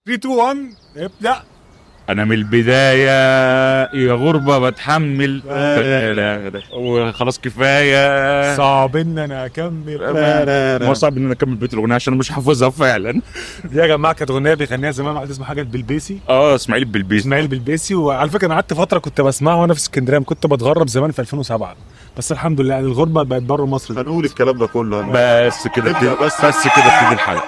3 2 1 ابدأ. انا من البدايه يا غربه بتحمل وخلاص كفايه. صعب ان انا اكمل. ما صعب ان انا اكمل بيت الاغنيه عشان انا مش حافظها فعلا. دي يا جماعه كانت اغنيه بيغنيها زمان واحد اسمه حاجه البلبيسي. اسماعيل البلبيسي. اسماعيل البلبيسي. وعلى فكره انا قعدت فتره كنت بسمعها وانا في اسكندريه، كنت بتغرب زمان في 2007، بس الحمد لله يعني الغربه بقت بره مصر. هنقول الكلام ده كله بس كده بس كده بتيجي الحلقه.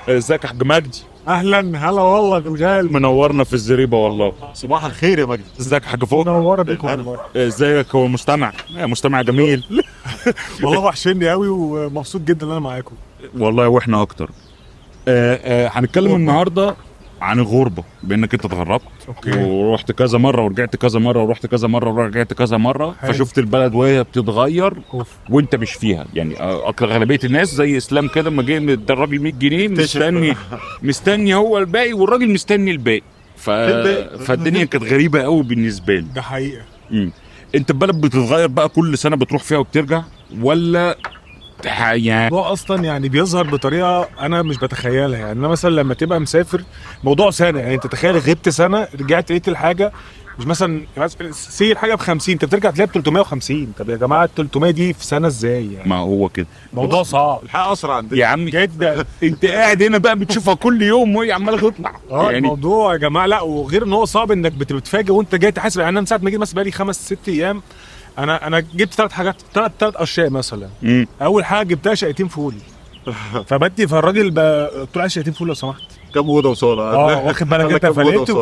ازيك يا حاج مجدي؟ اهلا هلا والله يا رجال، منورنا في الزريبه والله. صباح الخير يا مجدي. ازيك يا حاج فوق؟ منوره بيكم والله. ازيك هو مستمع؟ مستمع جميل. والله وحشني قوي ومبسوط جدا ان انا معاكم والله واحنا اكتر. هنتكلم النهارده عن الغربه، بانك انت اتغربت. اوكي. ورحت كذا مره ورجعت كذا مره ورحت كذا مره ورجعت كذا مره. حلو. فشفت البلد وهي بتتغير اوف. وانت مش فيها. يعني اغلبيه الناس زي اسلام كده لما جه مدي الراجل 100 جنيه مستني هو الباقي والراجل مستني الباقي. فالدنيا كانت غريبه قوي بالنسبه لي. ده حقيقه. انت البلد بتتغير بقى كل سنه بتروح فيها وبترجع ولا يعني؟ الموضوع اصلا يعني بيظهر بطريقه انا مش بتخيلها. يعني انا مثلا لما تبقى مسافر موضوع سنه، يعني انت تخيل غبت سنه رجعت لقيت الحاجه مش مثلا سي الحاجه ب 50 انت بترجع تلاقيها ب 350. طب يا جماعه ال 300 دي في سنه ازاي يعني؟ ما هو كده موضوع صعب الحق اسرع عندنا يا عم جدا. انت قاعد هنا بقى بتشوفها كل يوم وهي عماله تطلع. يعني الموضوع يا جماعه لا، وغير ان هو صعب انك بتتفاجئ وانت جاي تحاسب. يعني انا من ساعه ما جيت مثلا بقالي 5-6 ايام انا جبت 3 حاجات، 3 اشياء مثلا. اول حاجه جبتها شقتين فول. فبدي فالراجل قلت له عايز شقتين فول لو سمحت. كام اوضه وصاله؟ واخد بالك انت؟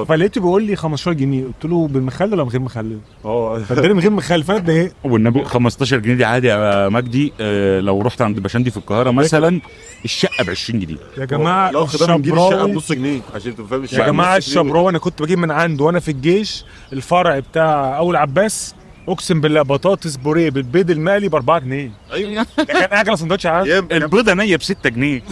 فلقيته بيقول لي 15 جنيه. قلت له بالمخلل ولا من غير مخلل؟ فاداني من غير مخلل فانا اتضايقت. والنبي 15 جنيه دي عادي يا مجدي. لو رحت عند باشندي في القاهره مثلا الشقه ب 20 جنيه يا جماعه. لو خدنا نجيب الشقه بنص جنيه عشان تبقى فاهم. يا جماعه الشبراوي انا كنت بجيب من عنده وانا في الجيش الفرع بتاع اول عباس، اقسم بالله بطاطس بوريه بالبيض المقلي ب 4 جنيه. ايوه ده كان اغلى سندوتش عندي. البيضه نيه ب 6 جنيه.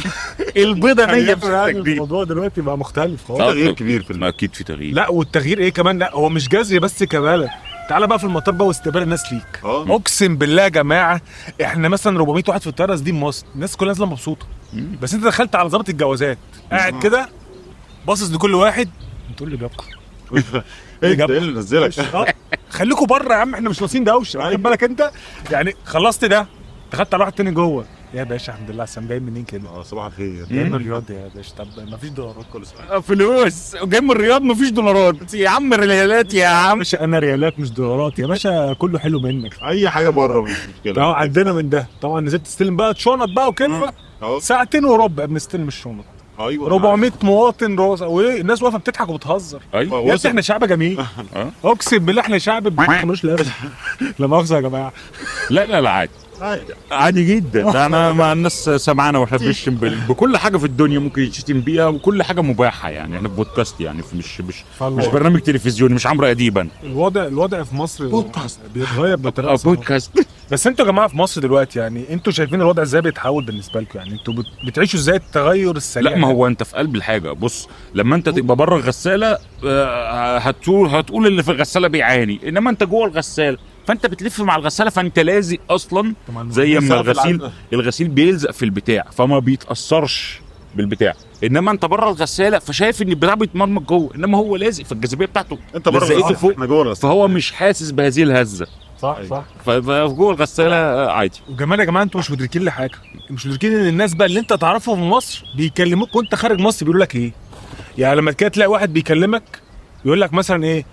البيضه نيه ب 6 جنيه. الموضوع دلوقتي بقى مختلف خالص. تغيير كبير في اكيد في تغيير. لا والتغيير ايه كمان؟ لا هو مش جذري بس كبالك. تعالى بقى في المطار بقى واستقبال الناس ليك. اقسم بالله يا جماعه احنا مثلا 400 واحد في الطياره نازلين مصر، الناس كلها نازله مبسوطه. بس انت دخلت على ظابط الجوازات قاعد كده باصص لكل واحد بتقول لي جابكم ايه اللي نزلك؟ خليكم بره يا عم، احنا مش ناقصين دوشه. واخد بالك انت؟ يعني خلصت ده دخلت على واحد تاني جوه. يا باشا الحمد لله السلام، جاي منين كده؟ صباح الخير. جاي من الرياض يا باشا. طب ما فيش دولارات كل سنه؟ فلوس جاي من الرياض ما فيش دولارات يا عم، ريالات يا عم. مش انا ريالات مش دولارات يا باشا، كله حلو منك. اي حاجه بره مش مشكله. عندنا من ده طبعا. نزلت تستلم بقى شنط بقى وكده. 2 ساعة وربع بنستلم الشنط. ايوه 400 مواطن والناس واقفه بتضحك وبتهزر. ايوه يا احنا شعب جميل. اقسم بالله احنا شعب ملوش لازمه. لا مؤاخذه يا جماعه. لا عادي جدا. انا مع الناس سمعانا واحنا بنشتم بكل حاجه في الدنيا ممكن يشتم بيها وكل حاجه مباحه. يعني احنا في بودكاست، يعني مش برنامج تلفزيوني، مش عمرو اديبا. الوضع في مصر بودكاست بيتغير بطريقه بودكاست. بس انتوا يا جماعه في مصر دلوقتي يعني انتوا شايفين الوضع ازاي بيتحول بالنسبه لكم؟ يعني انتوا بتعيشوا ازاي التغير السريع؟ لا ما هو انت في قلب الحاجه. بص لما انت تبقى بره الغساله هتقول اللي في الغساله بيعاني، انما انت جوه الغساله فانت بتلف مع الغساله فانت لازق اصلا. زي ما الغسيل بيلزق في البتاع فما بيتاثرش بالبتاع، انما انت بره الغساله فشايف ان البتاع بيتمرمط جوه، انما هو لازق في الجاذبيه بتاعته. انت بره لزقته فوق احنا جوه فهو مش حاسس بهذه الهزه. صح فجوه الغساله عادي. وكمان يا جماعه انتوا مش مدركين لحاجه، مش مدركين ان الناس بقى اللي انت تعرفهم في مصر بيكلموك وانت خارج مصر بيقولوا لك ايه. يعني لما كده تلاقي واحد بيكلمك يقول لك مثلا ايه،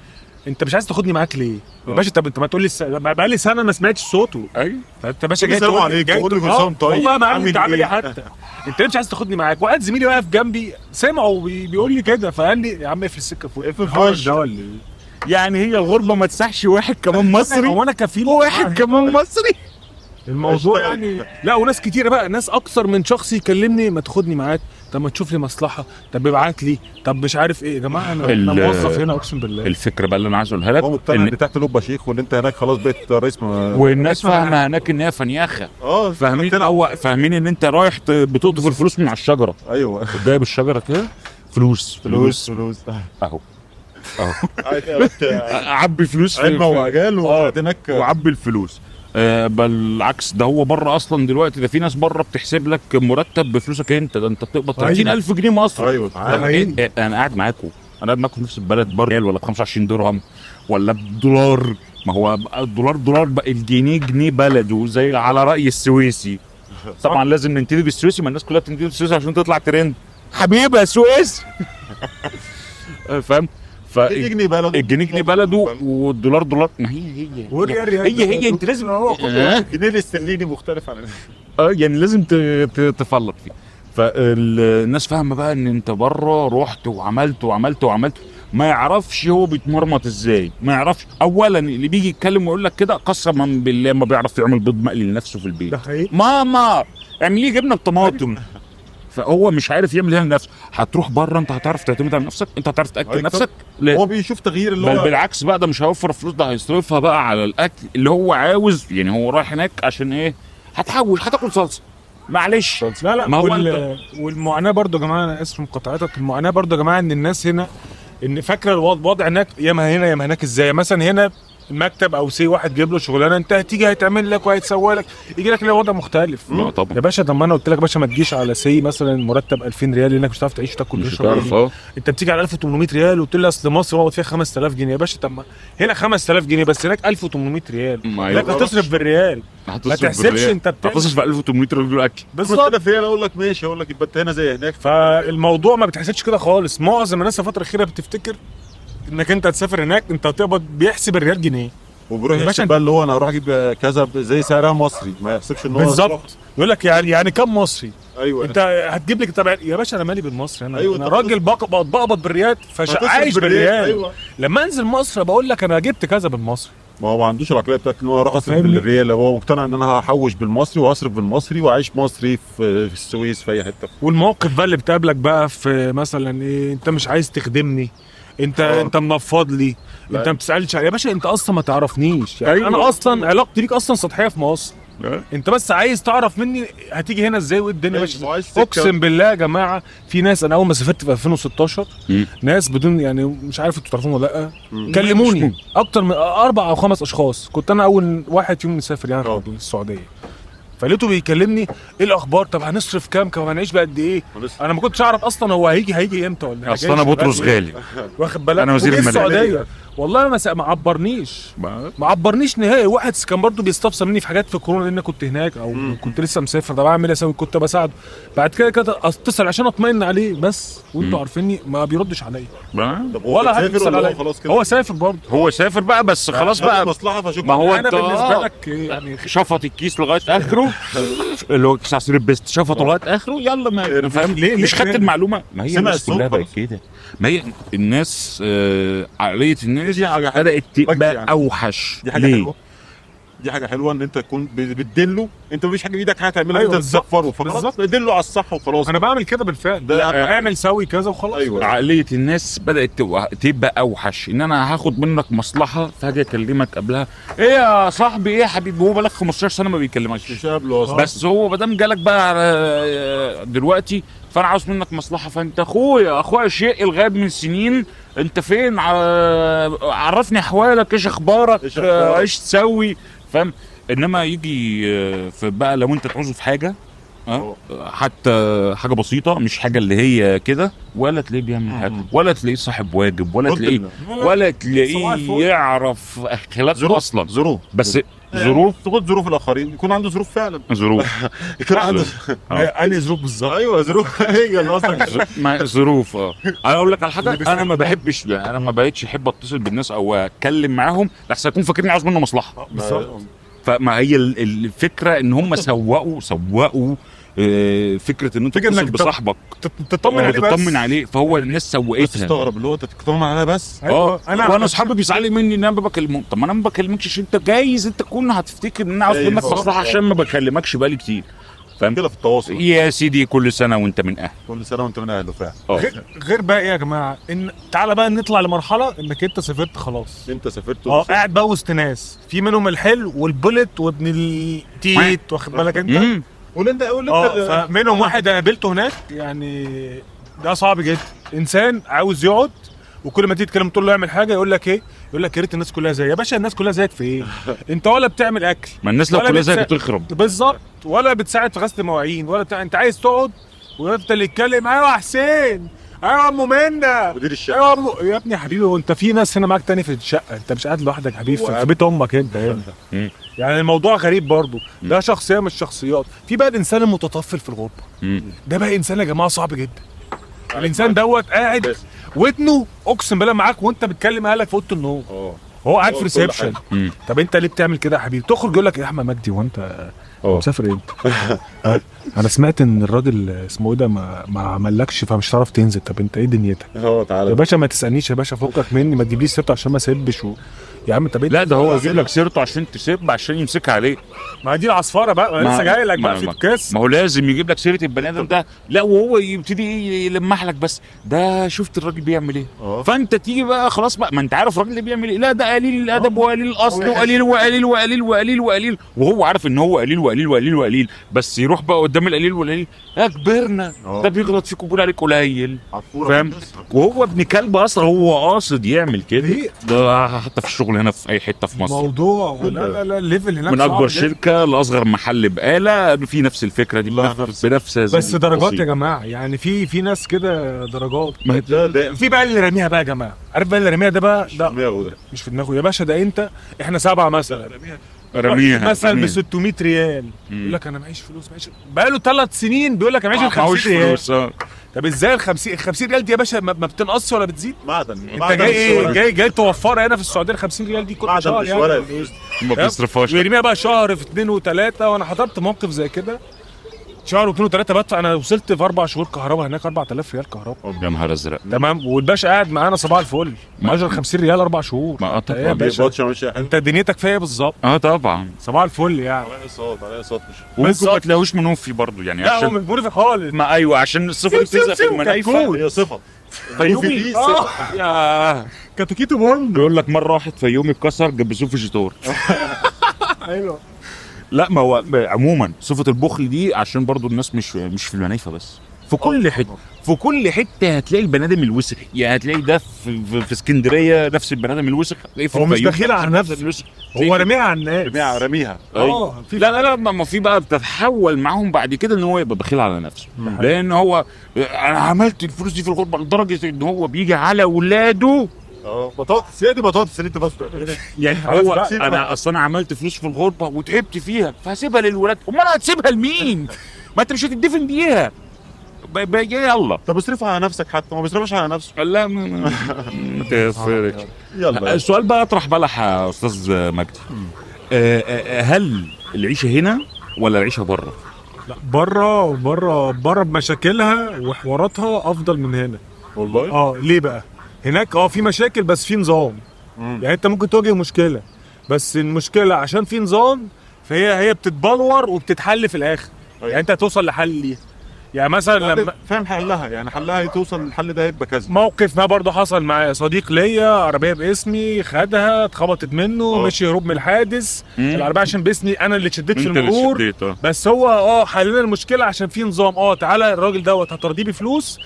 انت مش عايز تاخدني معاك ليه يا باشا؟ طب انت ما تقول لي بقى لي سنه ما سمعتش صوته. ايوه فانت باشا جاي السلام عليكم خد لي كل طيب والله ما عارف انت عامل ايه حتى. انت مش عايز تاخدني معاك. واحد زميلي واقف جنبي سمعه بيقول لي كده فقال لي يا عم اقفل السكه فوق. اقفل ده ولا يعني هي الغربه ما تسحش واحد كمان مصري. هو انا كفيل واحد كمان مصري الموضوع يعني. لا وناس كتيره بقى، ناس اكثر من شخص يكلمني ما تاخدني معاك، طب ما تشوف لي مصلحه، طب ابعت لي، طب مش عارف ايه. يا جماعه انا موظف هنا اقسم بالله. الفكره بقى اللي انا عايز اقولها لك هو مقتنع ان تحت لبه شيخ وان انت هناك خلاص بقيت رئيس والناس فاهمه هناك ان هي فنياخه. فاهمين ان انت رايح بتقطف الفلوس من على الشجره. ايوه جايب الشجره كده فلوس فلوس اهو. اعبي فلوس علم وعجال وهناك وعبي الفلوس. بالعكس ده هو بره اصلا دلوقتي، ده في ناس بره بتحسب لك مرتب بفلوسك انت، ده انت بتقبض 30,000 جنيه مصري. ايوه انا قاعد معاكم في نفس البلد، بريال ولا ب 25 درهم ولا بدولار، ما هو الدولار بقى، الجنيه جنيه بلده زي على رأي السويسي. طبعا لازم ننتدي بالسويسي، ما الناس كلها بتنتدي بالسويسي عشان تطلع ترند، حبيبي يا سويس. فاهم؟ الجنيه بلده، الجنيه جنيه بلده والدولار دولار، ما هي انت لازم الجنيه الاسترليني مختلف عن يعني لازم تفلط فيه. فالناس فاهمه بقى ان انت بره رحت وعملت، ما يعرفش هو بيتمرمط ازاي، ما يعرفش. اولا اللي بيجي يتكلم ويقول لك كده قسما بالله ما بيعرف يعمل بيض مقلي لنفسه في البيت. ده حقيقي. ماما اعملي جبنه بطماطم، فهو مش عارف يعمل ايه لنفسه. هتروح بره انت هتعرف تعتمد على نفسك، انت هتعرف تاكل نفسك. هو بيشوف تغيير اللي بل هو بالعكس بقى، ده مش هيوفر فلوس، ده هيصرفها بقى على الاكل اللي هو عاوز. يعني هو رايح هناك عشان ايه؟ هتحوش، هتاكل صلصه، معلش. لا ما هو والمعاناه برضو يا جماعه، انا اسف مقاطعتك، المعاناه برضو يا جماعه ان الناس هنا ان فاكره الوضع هناك ياما هنا ياما هناك. ازاي؟ مثلا هنا المكتب او سي واحد جايب له شغلانه، انت هتيجي هيتعمل لك وهيتسوى لك، يجي لك الوضع مختلف. لا طبعا يا باشا، طب ما انا قلت لك يا باشا ما تجيش على سي مثلا مرتب 2000 ريال لانك مش هتعرف تعيش تاكل مش وتشرب. هتعرف. انت بتيجي على 1800 ريال وتقول لي اصل مصر واخد فيها 5000 جنيه. يا باشا طب ما هنا 5000 جنيه بس هناك 1800 ريال، هناك هتصرف بالريال. ما تحسبش انت هتصرف 1800 ريال اكل بالظبط. فين اقول لك ماشي، اقول لك يبقى انت هنا زي هناك. فالموضوع ما بتحسبش كده خالص. معظم الناس الفتره الاخيره بتفتكر انك انت هتسافر هناك انت هتقبض، بيحسب الريال جنيه وبيروح يحسب بقى اللي هو انا هروح اجيب كذا زي سعرها مصري، ما يحسبش ان هو بالظبط. يقول لك يعني كم مصري؟ ايوه انت هتجيب لك. طب يا باشا انا مالي بالمصري، انا أيوة انا راجل بقبض بالريال، فعايش بالريال. أيوة. لما انزل مصر بقول لك انا جبت كذا بالمصري. ما هو ما عندوش العقليه بتاعت ان هو اروح اصرف بالريال، هو مقتنع ان انا هحوش بالمصري وهصرف بالمصري واعيش مصري في السويس في اي حته. والمواقف بقى اللي بتقابلك بقى في مثلا ايه، انت مش عايز تخدمني، انت منفض لي، انت ما بتسالش يا باشا، انت اصلا ما تعرفنيش يعني. أيوة. انا اصلا علاقتي بيك اصلا سطحيه في مصر. انت بس عايز تعرف مني هتيجي هنا ازاي وايه الدنيا ماشيه. اقسم بالله يا جماعه، في ناس انا اول ما سافرت في 2016 ناس بدون يعني مش عارف انتوا تعرفوهم ولا لا، كلموني اكتر من 4 أو 5 اشخاص. كنت انا اول واحد فيهم مسافر يعني في السعوديه، فلقيته بيكلمني ايه الاخبار، طب هنصرف كام، هنعيش بقد ايه. انا ما كنتش اعرف اصلا هو هيجي امتى ولا اصل انا بطرس غالي، واخد بالك. انا وزير الماليه والله ما عبرنيش نهائي. واحد كان برضو بيستفسر مني في حاجات في كورونا لان كنت هناك او كنت لسه مسافر، طب اعمل اسوي، كنت بساعده. بعد كده اتصل عشان اطمئن عليه بس، وانتوا عارفيني ما بيردش عليا ولا حد يتصل عليا. هو سافر برضه، هو سافر بقى بس خلاص بقى مصلحه. فشوف ما هو انا بالنسبه لك يعني شفط الكيس لغايه اخره اللي هو كيس عصير البيست، شفطه لغايه اخره، يلا ما فاهم ليه مش خدت المعلومه. ما هي الناس كلها بقت كده، ما هي الناس عقليه الناس بدات تبقى اوحش. دي حاجه حلوه، دي حاجه حلوه ان انت تكون بتدله، انت مفيش حاجه بايدك حاجه تعملها. أيوة انت تسفره فخلاص ادله على الصح وخلاص. انا بعمل كده بالفعل، اعمل سوي كذا وخلاص. أيوة. عقليه الناس بدات تبقى اوحش، ان انا هاخد منك مصلحه فاجي اكلمك قبلها، ايه يا صاحبي، ايه يا حبيبي، هو بقالك 15 سنه ما بيكلمكش، بس هو ما دام جالك بقى دلوقتي فانا عاوز منك مصلحه. فانت اخويا الشيء الغاب من سنين، انت فين، عرفني احوالك، ايش اخبارك، ايش تسوي، فاهم. انما يجي في بقى لو انت تعوزه في حاجه حتى حاجه بسيطه، مش حاجه اللي هي كده، ولا تلاقيه بيعمل حاجه، ولا تلاقيه صاحب واجب، ولا تلاقيه يعرف اخلاق اصلا. ظروف بس ظروف الاخرين، يكون عنده ظروف فعلا. ظروف يكون عنده انهي ظروف بالظبط؟ ايوه ظروف هي اللي اصلا ظروف. انا اقول لك على حاجه، انا ما بحبش، انا ما بقتش احب اتصل بالناس او اتكلم معاهم لحسن يكون فاكرني عاوز منه مصلحه. بالظبط. فما هي الفكره ان هم سوقوا فكره ان انت تتصل بصاحبك تطمن عليه، فهو الناس سوقتها. تستغرب اللي هو انت تطمن عليها بس. وانا اصحابي بيزعلوا مني ان انا ما بكلمهم. طب ما انا ما بكلمكش، انت جايز انت تكون هتفتكر ان انا عاوز منك مصلحه عشان ما بكلمكش بقالي كتير، فاهم كده في التواصل. يا سيدي كل سنه وانت من اهل، كل سنه وانت من اهله فعلا. غير بقى ايه يا جماعه، ان تعالى بقى نطلع لمرحله انك انت سافرت خلاص، انت سافرت قاعد بقى وسط ناس في منهم الحلو والبولت وابن التيت، واخد بالك انت. انت فمنهم واحد انا قابلته هناك يعني ده صعب جدا، انسان عاوز يقعد وكل ما تيجي تتكلم تقول له اعمل حاجه يقول لك ايه؟ يقول لك يا ريت الناس كلها زيي. يا باشا الناس كلها زيك في ايه؟ انت ولا بتعمل اكل، ما الناس لو ولا كلها زيك بتسا- بتخرب. بالظبط، ولا بتساعد في غسل المواعين ولا انت عايز تقعد ويفضل يتكلم ايوه يا حسين، ايوه يا ام منى، مدير الشقه. ايوه يا ابني يا حبيبي، وانت في ناس هنا معاك تاني في الشقه، انت مش قاعد لوحدك يا حبيبي في بيت امك انت هنا. مم. يعني الموضوع غريب برضو، ده شخصيه من الشخصيات. في بقى الانسان المتطفل في الغربه، مم. ده بقى انسان يا جماعه صعب جدا. الانسان دوت قاعد ودنه اقسم بالله معاك وانت بتكلم اهلك في اوضه النوم، هو قاعد في كل ريسبشن. مم. طب انت ليه بتعمل كده يا حبيبي؟ تخرج يقول لك يا احمد مجدي وانت مسافر امتى؟ انا سمعت ان الراجل اسمه ايه ده ما عملكش فمش هتعرف تنزل. طب انت ايه دنيتك يا تعالى باشا؟ ما تسالنيش يا باشا، فكك مني، ما تجيبليش سيرته عشان ما اسبش يا عم طب لا ده هو يجيب لك سيرته عشان تسيب، عشان يمسكها عليه. ما دي العصفاره بقى، انا لسه جاي لك بقى في الكاس. ما هو لازم يجيب لك سيره البني ادم ده، لا وهو يبتدي يلمح لك بس ده شفت الراجل بيعمل ايه. فانت تيجي بقى خلاص بقى، ما انت عارف الراجل اللي بيعمل ايه، لا ده قليل الادب وقليل الاصل وقليل وقليل وقليل وقليل وقليل، وهو عارف ان هو قليل وقليل وقليل وقليل، بس يروح بقى قدام القليل والقليل يا كبرنا ده بيغلط فيك وبيقول عليك قليل، فاهم؟ وهو ابن كلب اصلا، هو قاصد يعمل كده. ده حتى في الشغل هنا في اي حته في مصر، موضوع لا الليفل هناك من اكبر صعب جدا. شركه لاصغر محل بقاله في نفس الفكره دي بنفس بس درجات يا جماعه، يعني في ناس كده درجات. ما ده في بقى اللي راميها بقى يا جماعه، عارف بقى اللي راميها ده بقى ده دماغه ده مش في دماغه يا باشا. ده انت احنا 7 مثلا رميها مثلا ب 600 ريال، يقول لك انا معيش فلوس، معيش بقى له 3 سنين بيقول لك انا معيش 50 ريال. طب ازاي ال 50 ريال دي يا باشا ما بتنقصش ولا بتزيد؟ معدن انت جاي ايه جاي توفرها هنا في السعوديه ال 50 ريال دي كل شهر مش ورق يعني. فلوس. ما بيصرفهاش. ويرميها بقى شهر في 2 و3، وانا حضرت موقف زي كده شهر و2 و3 بدفع. انا وصلت في 4 شهور كهرباء هناك 4000 ريال كهرباء. يا نهار ازرق. تمام، والباشا قاعد معانا صباح الفل معاه 50 ريال 4 شهور. ما ايه يا طبعا. باشا بيقبضش مش حاجه. انت دنيتك فيها بالظبط. طبعا. صباح الفل يعني. عليا صوت مش وممكن ما تلاقوش منوفي برضه يعني، لا هو عشان مش مريح خالص. ما ايوه عشان الصفر بتلزق في المنافع. هي صفه فيومي يا كاتوكيتو بوند. بيقول لك مره واحد فيومي اتكسر جبسوه في جيتور. ايوه لا ما هو عموما صفه البخل دي عشان برضو الناس مش في المنايفه بس، في كل حته، في كل حته هتلاقي البني ادم الوسخ. يعني هتلاقي ده في اسكندريه نفس البني ادم الوسخ، هتلاقيه في هو مش الفيوم دخيل على نفس نفسه. الوسخ. هو رميها على الناس. رميها لا ما في بقى بتتحول معاهم بعد كده ان هو يبقى بخيل على نفسه، لان هو انا عملت الفلوس دي في الغربه لدرجه ان هو بيجي على اولاده. بطاطس، هي دي بطاطس اللي انت بس يعني هو انا اصلا عملت فلوس في الغربه وتعبت فيها فهسيبها للولاد. امال هتسيبها لمين؟ ما انت مش هتدفن بيها. يلا طب اصرفها على نفسك، حتى ما بيصرفش على نفسه. لا ما تفرقش. يلا السؤال بقى اطرح بلح يا استاذ مجدي. هل العيشه هنا ولا العيشه بره؟ لا بره بمشاكلها وحواراتها افضل من هنا والله. ليه بقى؟ هناك في مشاكل بس في نظام. يعني انت ممكن تواجه مشكله بس المشكله عشان في نظام فهي بتتبلور وبتتحل في الاخر. يعني انت هتوصل لحل ليها. يعني مثلا لما فاهم حلها، يعني حلها توصل الحل ده هيبقى كذا. موقف ما برضه حصل معايا صديق ليا، عربيه باسمي خدها اتخبطت منه، مشي هروب من الحادث. العربيه عشان باسمي انا اللي شديت في المرور، بس هو حلنا المشكله عشان في نظام. تعالى الراجل دوت هترضيه بفلوس،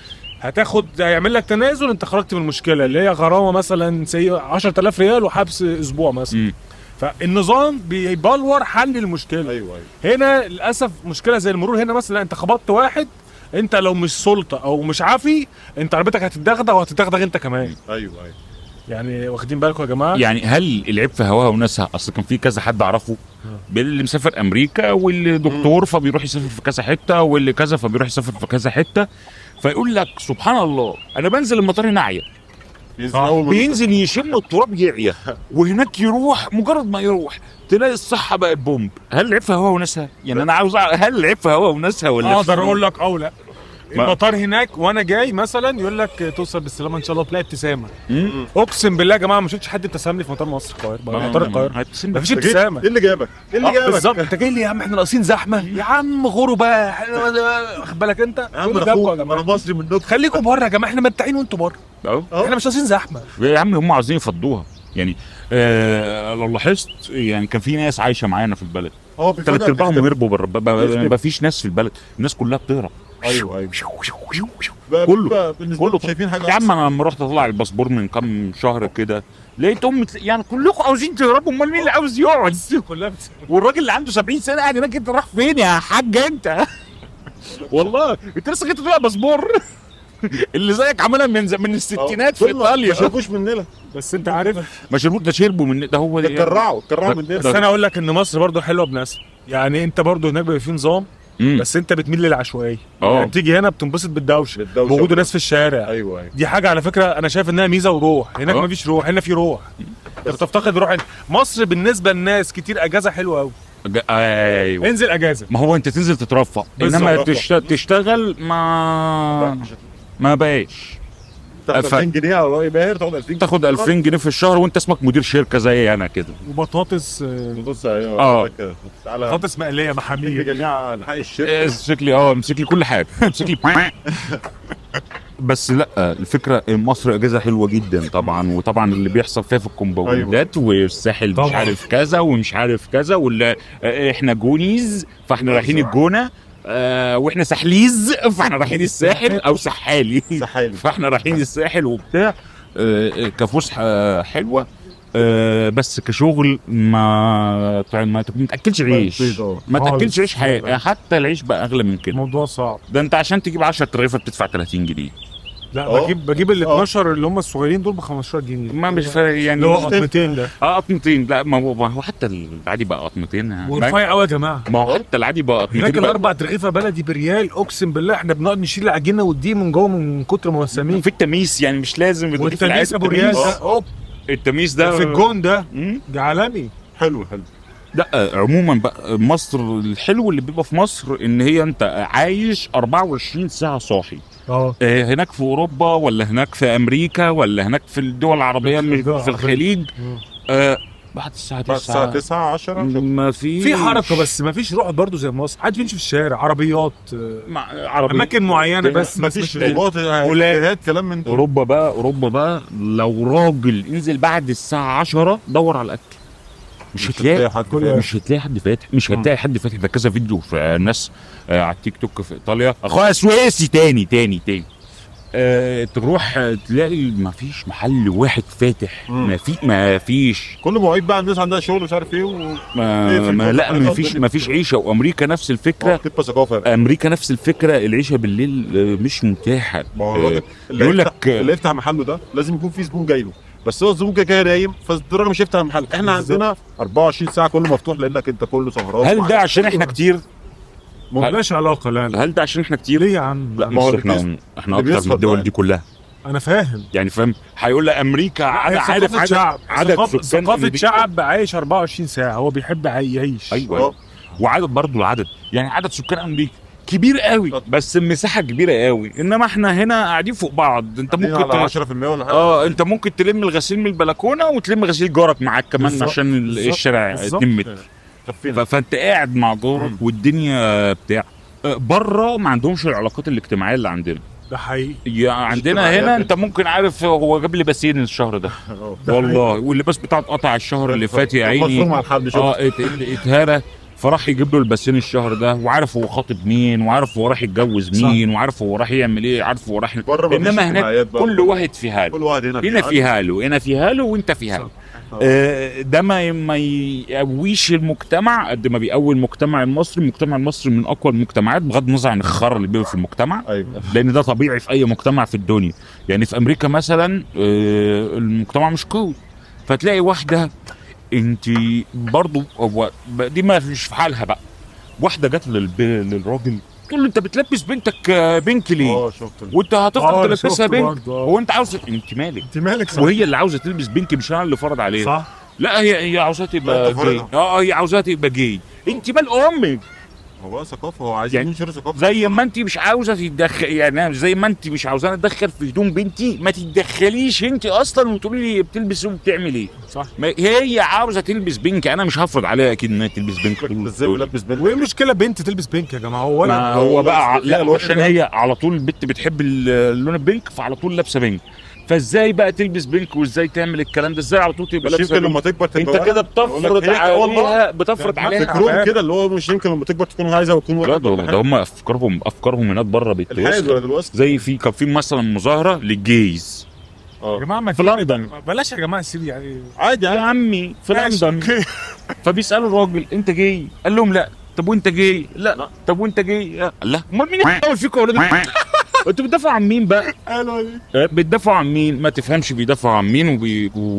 هيعمل لك تنازل، انت خرجت من المشكله اللي هي غرامه مثلا 10000 ريال وحبس اسبوع مثلا. فالنظام بيبلور حل المشكله. ايوه هنا للاسف مشكله زي المرور هنا مثلا، انت خبطت واحد، انت لو مش سلطه او مش عافي انت عربيتك هتتدغدغ وهتتدغدغ انت كمان. ايوه يعني واخدين بالكم يا جماعه؟ يعني هل العيب في هواها وناسها؟ اصل كان في كذا حد اعرفه اللي مسافر امريكا واللي دكتور فبيروح يسافر في كذا حته، واللي كذا فبيروح يسافر في كذا حته، فيقول لك سبحان الله انا بنزل المطار نعيه، بينزل يشم التراب يعيا، وهناك يروح مجرد ما يروح تلاقي الصحه بقت بومب. هل العيب في هواها وناسها؟ يعني انا عاوز هل العيب في هواها وناسها ولا اقدر اقول لك لا. المطار هناك وانا جاي مثلا يقول لك توصل بالسلامه ان شاء الله، تلاقي ابتسامه. اقسم بالله يا جماعه ما شفتش حد ابتسم لي في مطار مصر مطار القاهره. مفيش ابتسامه. ايه اللي جابك؟ بالظبط. انت جاي لي يا عم احنا ناقصين زحمه يا عم، غوروا بقى واخد بالك انت. يا عم انا مصري منكم، خليكم بره يا جماعه، احنا متعين وانتوا بره. احنا مش ناقصين زحمه يا عم، هم عاوزين يفضوها. يعني لو لاحظت يعني كان في ناس عايشه معانا في البلد، 3 ارباعهم هربوا بره، ما فيش ناس في البلد، الناس كلها بتهرب. ايوه كله بالنسبه لكم شايفين حاجه يا عم انا لما رحت اطلع الباسبور من كام شهر كده لقيت يعني كلكم عاوزين تهربوا، امال مين اللي عاوز يقعد؟ كلها والراجل اللي عنده 70 سنه قاعد هناك، انت رايح فين يا حاج انت؟ والله انت لسه جيت تطلع باسبور اللي زيك عملها من الستينات في ايطاليا، ما شافوش مننا، بس انت عارف ما شربوش ده شربوا من ده، هو كرعوا مننا. بس انا اقول لك ان مصر برضو حلوه بناسها، يعني انت برضو هناك بيبقى في نظام بس انت بتميل للعشوائيه، يعني بتيجي هنا بتنبسط بالدوشه وجود ناس في الشارع. ايوه دي حاجه على فكره انا شايف انها ميزه وروح، هناك مفيش روح، هنا في روح، انت بتفتقد روح. مصر بالنسبه للناس كتير اجازه حلوه قوي، ايوه انزل اجازه، ما هو انت تنزل تترفع، انما تشتغل ما بقاش. تاخد 2000 جنيه على رأي باهر، تاخد 2000 جنيه في الشهر وانت اسمك مدير شركه زي انا كده، وبطاطس بص ايوه بطاطس مقليه محاميه في جميع انحاء الشركه، امسك لي امسك لي كل حاجه، امسك لي بس لا الفكره مصر اجازه حلوه جدا طبعا، وطبعا اللي بيحصل فيها في الكومباوندات والساحل مش عارف كذا ومش عارف كذا، ولا احنا جونيز فاحنا رايحين الجونه، واحنا ساحليز فاحنا رايحين الساحل، او سحالي فاحنا رايحين الساحل وبتاع، كفسحه حلوه، بس كشغل ما تاكلش عيش، ما تاكلش عيش حتى العيش بقى اغلى من كده، الموضوع صعب. ده انت عشان تجيب 10 رغيفه بتدفع 30 جنيه. لا بجيب ال 12 اللي هم الصغيرين دول ب 15 جنيه، ما مش فارق يعني، اللي هو قطمتين ده. قطمتين، لا ما هو حتى العادي بقى قطمتين، ورفيع قوي يا جماعه، ما هو حتى العادي بقى قطمتين. هناك الاربع رغيفه بلدي بريال، اقسم بالله احنا بنقعد نشيل العجينه والدقيق من جوه من كتر ما هو سمين. في التميس يعني مش لازم التميس ابو ريال ده، التميس ده في الجون ده عالمي حلو. لا عموما بقى مصر الحلو اللي بيبقى في مصر ان هي انت عايش 24 ساعه صاحي. هناك في اوروبا ولا هناك في امريكا ولا هناك في الدول العربيه في الخليج بعد الساعه 9 10 ما في حركه، بس ما فيش روح برضه زي مصر، حد بيمشي في الشارع، عربيات اماكن معينه، بس ما فيش ولاد كلام من اوروبا بقى لو راجل انزل بعد الساعه 10 دور على الاكل، مش هتلاقي حد فاتح، مش هتلاقي حد فاتح. ده كذا فيديو في الناس على التيك توك في ايطاليا، اخويا سويسي تاني تروح تلاقي ما فيش محل واحد فاتح، ما فيش كله مواعيد بقى، الناس عندها شغل مش عارف ايه لا ما فيش عيشه. وامريكا نفس الفكره، امريكا نفس الفكره، العيشه بالليل مش متاحه. يقول لك اللي يفتح محله ده لازم يكون في زبون جاي له، بس هو الزبون كده نايم، فالراجل مش هيفتح المحل. احنا عندنا 24 ساعه كله مفتوح لانك انت كله سهران. هل ده عشان احنا كتير؟ مالهاش علاقه. لا هل ده عشان احنا كتير؟ ليه يا عم؟ لا ما هو احنا اكتر من الدول دي كلها. انا فاهم يعني هيقول لك امريكا عدد ثقافه شعب عايش 24 ساعه، هو بيحب يعيش. ايوه وعدد برضه العدد، يعني عدد سكان امريكا كبير قوي بس المساحه كبيره قوي، انما احنا هنا قاعدين فوق بعض. انت ممكن 10% ولا حاجه. انت ممكن تلم الغسيل من البلكونه وتلم غسيل جارك معاك كمان عشان الشارع 2 متر، فانت قاعد مع جارك والدنيا بتاع. بره ما عندهمش العلاقات الاجتماعيه اللي عندنا. ده حقيقي. يعني عندنا هنا انت ممكن عارف هو جاب لي باسين الشهر ده والله، واللباس بتاعه اتقطع الشهر اللي فات يا عيني، اتهرى، فراح يجيب له الباسين الشهر ده، وعارف هو خاطب مين، وعارف هو راح يتجوز مين، وعارف هو راح يعمل ايه، عارف هو راح. انما هناك كل واحد في حاله، هنا في حاله، هنا في حاله، وانت في حاله. ده ما يقويش المجتمع قد ما بيقوي المجتمع المصري. المجتمع المصري من اقوى المجتمعات بغض النظر عن الخرا اللي بيبقى في المجتمع، لان ده طبيعي في اي مجتمع في الدنيا. يعني في امريكا مثلا المجتمع مش قوي، فتلاقي واحده انت برضو دي ما فيش في حالها بقى، واحده جت للراجل تقول له انت بتلبس بنتك بنك ليه؟ وانت هتفضل تلبسها بنك، هو انت عاوز انت مالك صح. وهي اللي عاوزه تلبس بنك، مش انا اللي فرض عليها صح. لا هي عاوزاها تبقى جاي. هي عاوزاها تبقى جاي. انت مال امك؟ هو بقى ثقافه، هو عايز ينشر ثقافه. زي ما انت مش عاوزه تتدخل، يعني زي ما انت مش عاوزاني اتدخل في هدوم بنتي، ما تتدخليش انت اصلا وتقولي لي بتلبس وبتعمل ايه. صح. هي عاوزه تلبس بنك، انا مش هفرض عليها اكيد انها تلبس بنك. ازاي بلبس بنك؟ وايه المشكله بنت تلبس بنك يا جماعه؟ هو بقى لا عشان هي على طول البنت بتحب اللون البنك، فعلى طول لابسه بنك. فازاي بقى تلبس بينك وازاي تعمل الكلام ده؟ ازاي على طول تبقى مش لابسه يمكن لما بينك؟ تكبر تبقى انت كده بتفرض عليها، بتفرض عليها فكرهم كده اللي هو مش يمكن لما تكبر تكون عايزه وتكون لا ده هم افكارهم هناك بره الحاج ولا بيتوسع. الوسط. زي كان في مثلا مظاهره للجيز يا جماعه ما في لندن. بلاش يا جماعه السير يعني عادي يا عادي. عمي في لندن. فبيسالوا الراجل انت جاي؟ قال لهم لا. طب وانت جاي؟ لا. طب وانت جاي؟ لا. امال مين يحاول فيكم يا ولاد؟ انتوا بتدافعوا عن مين بقى؟ بتدافعوا عن مين؟ ما تفهمش بيدافعوا عن مين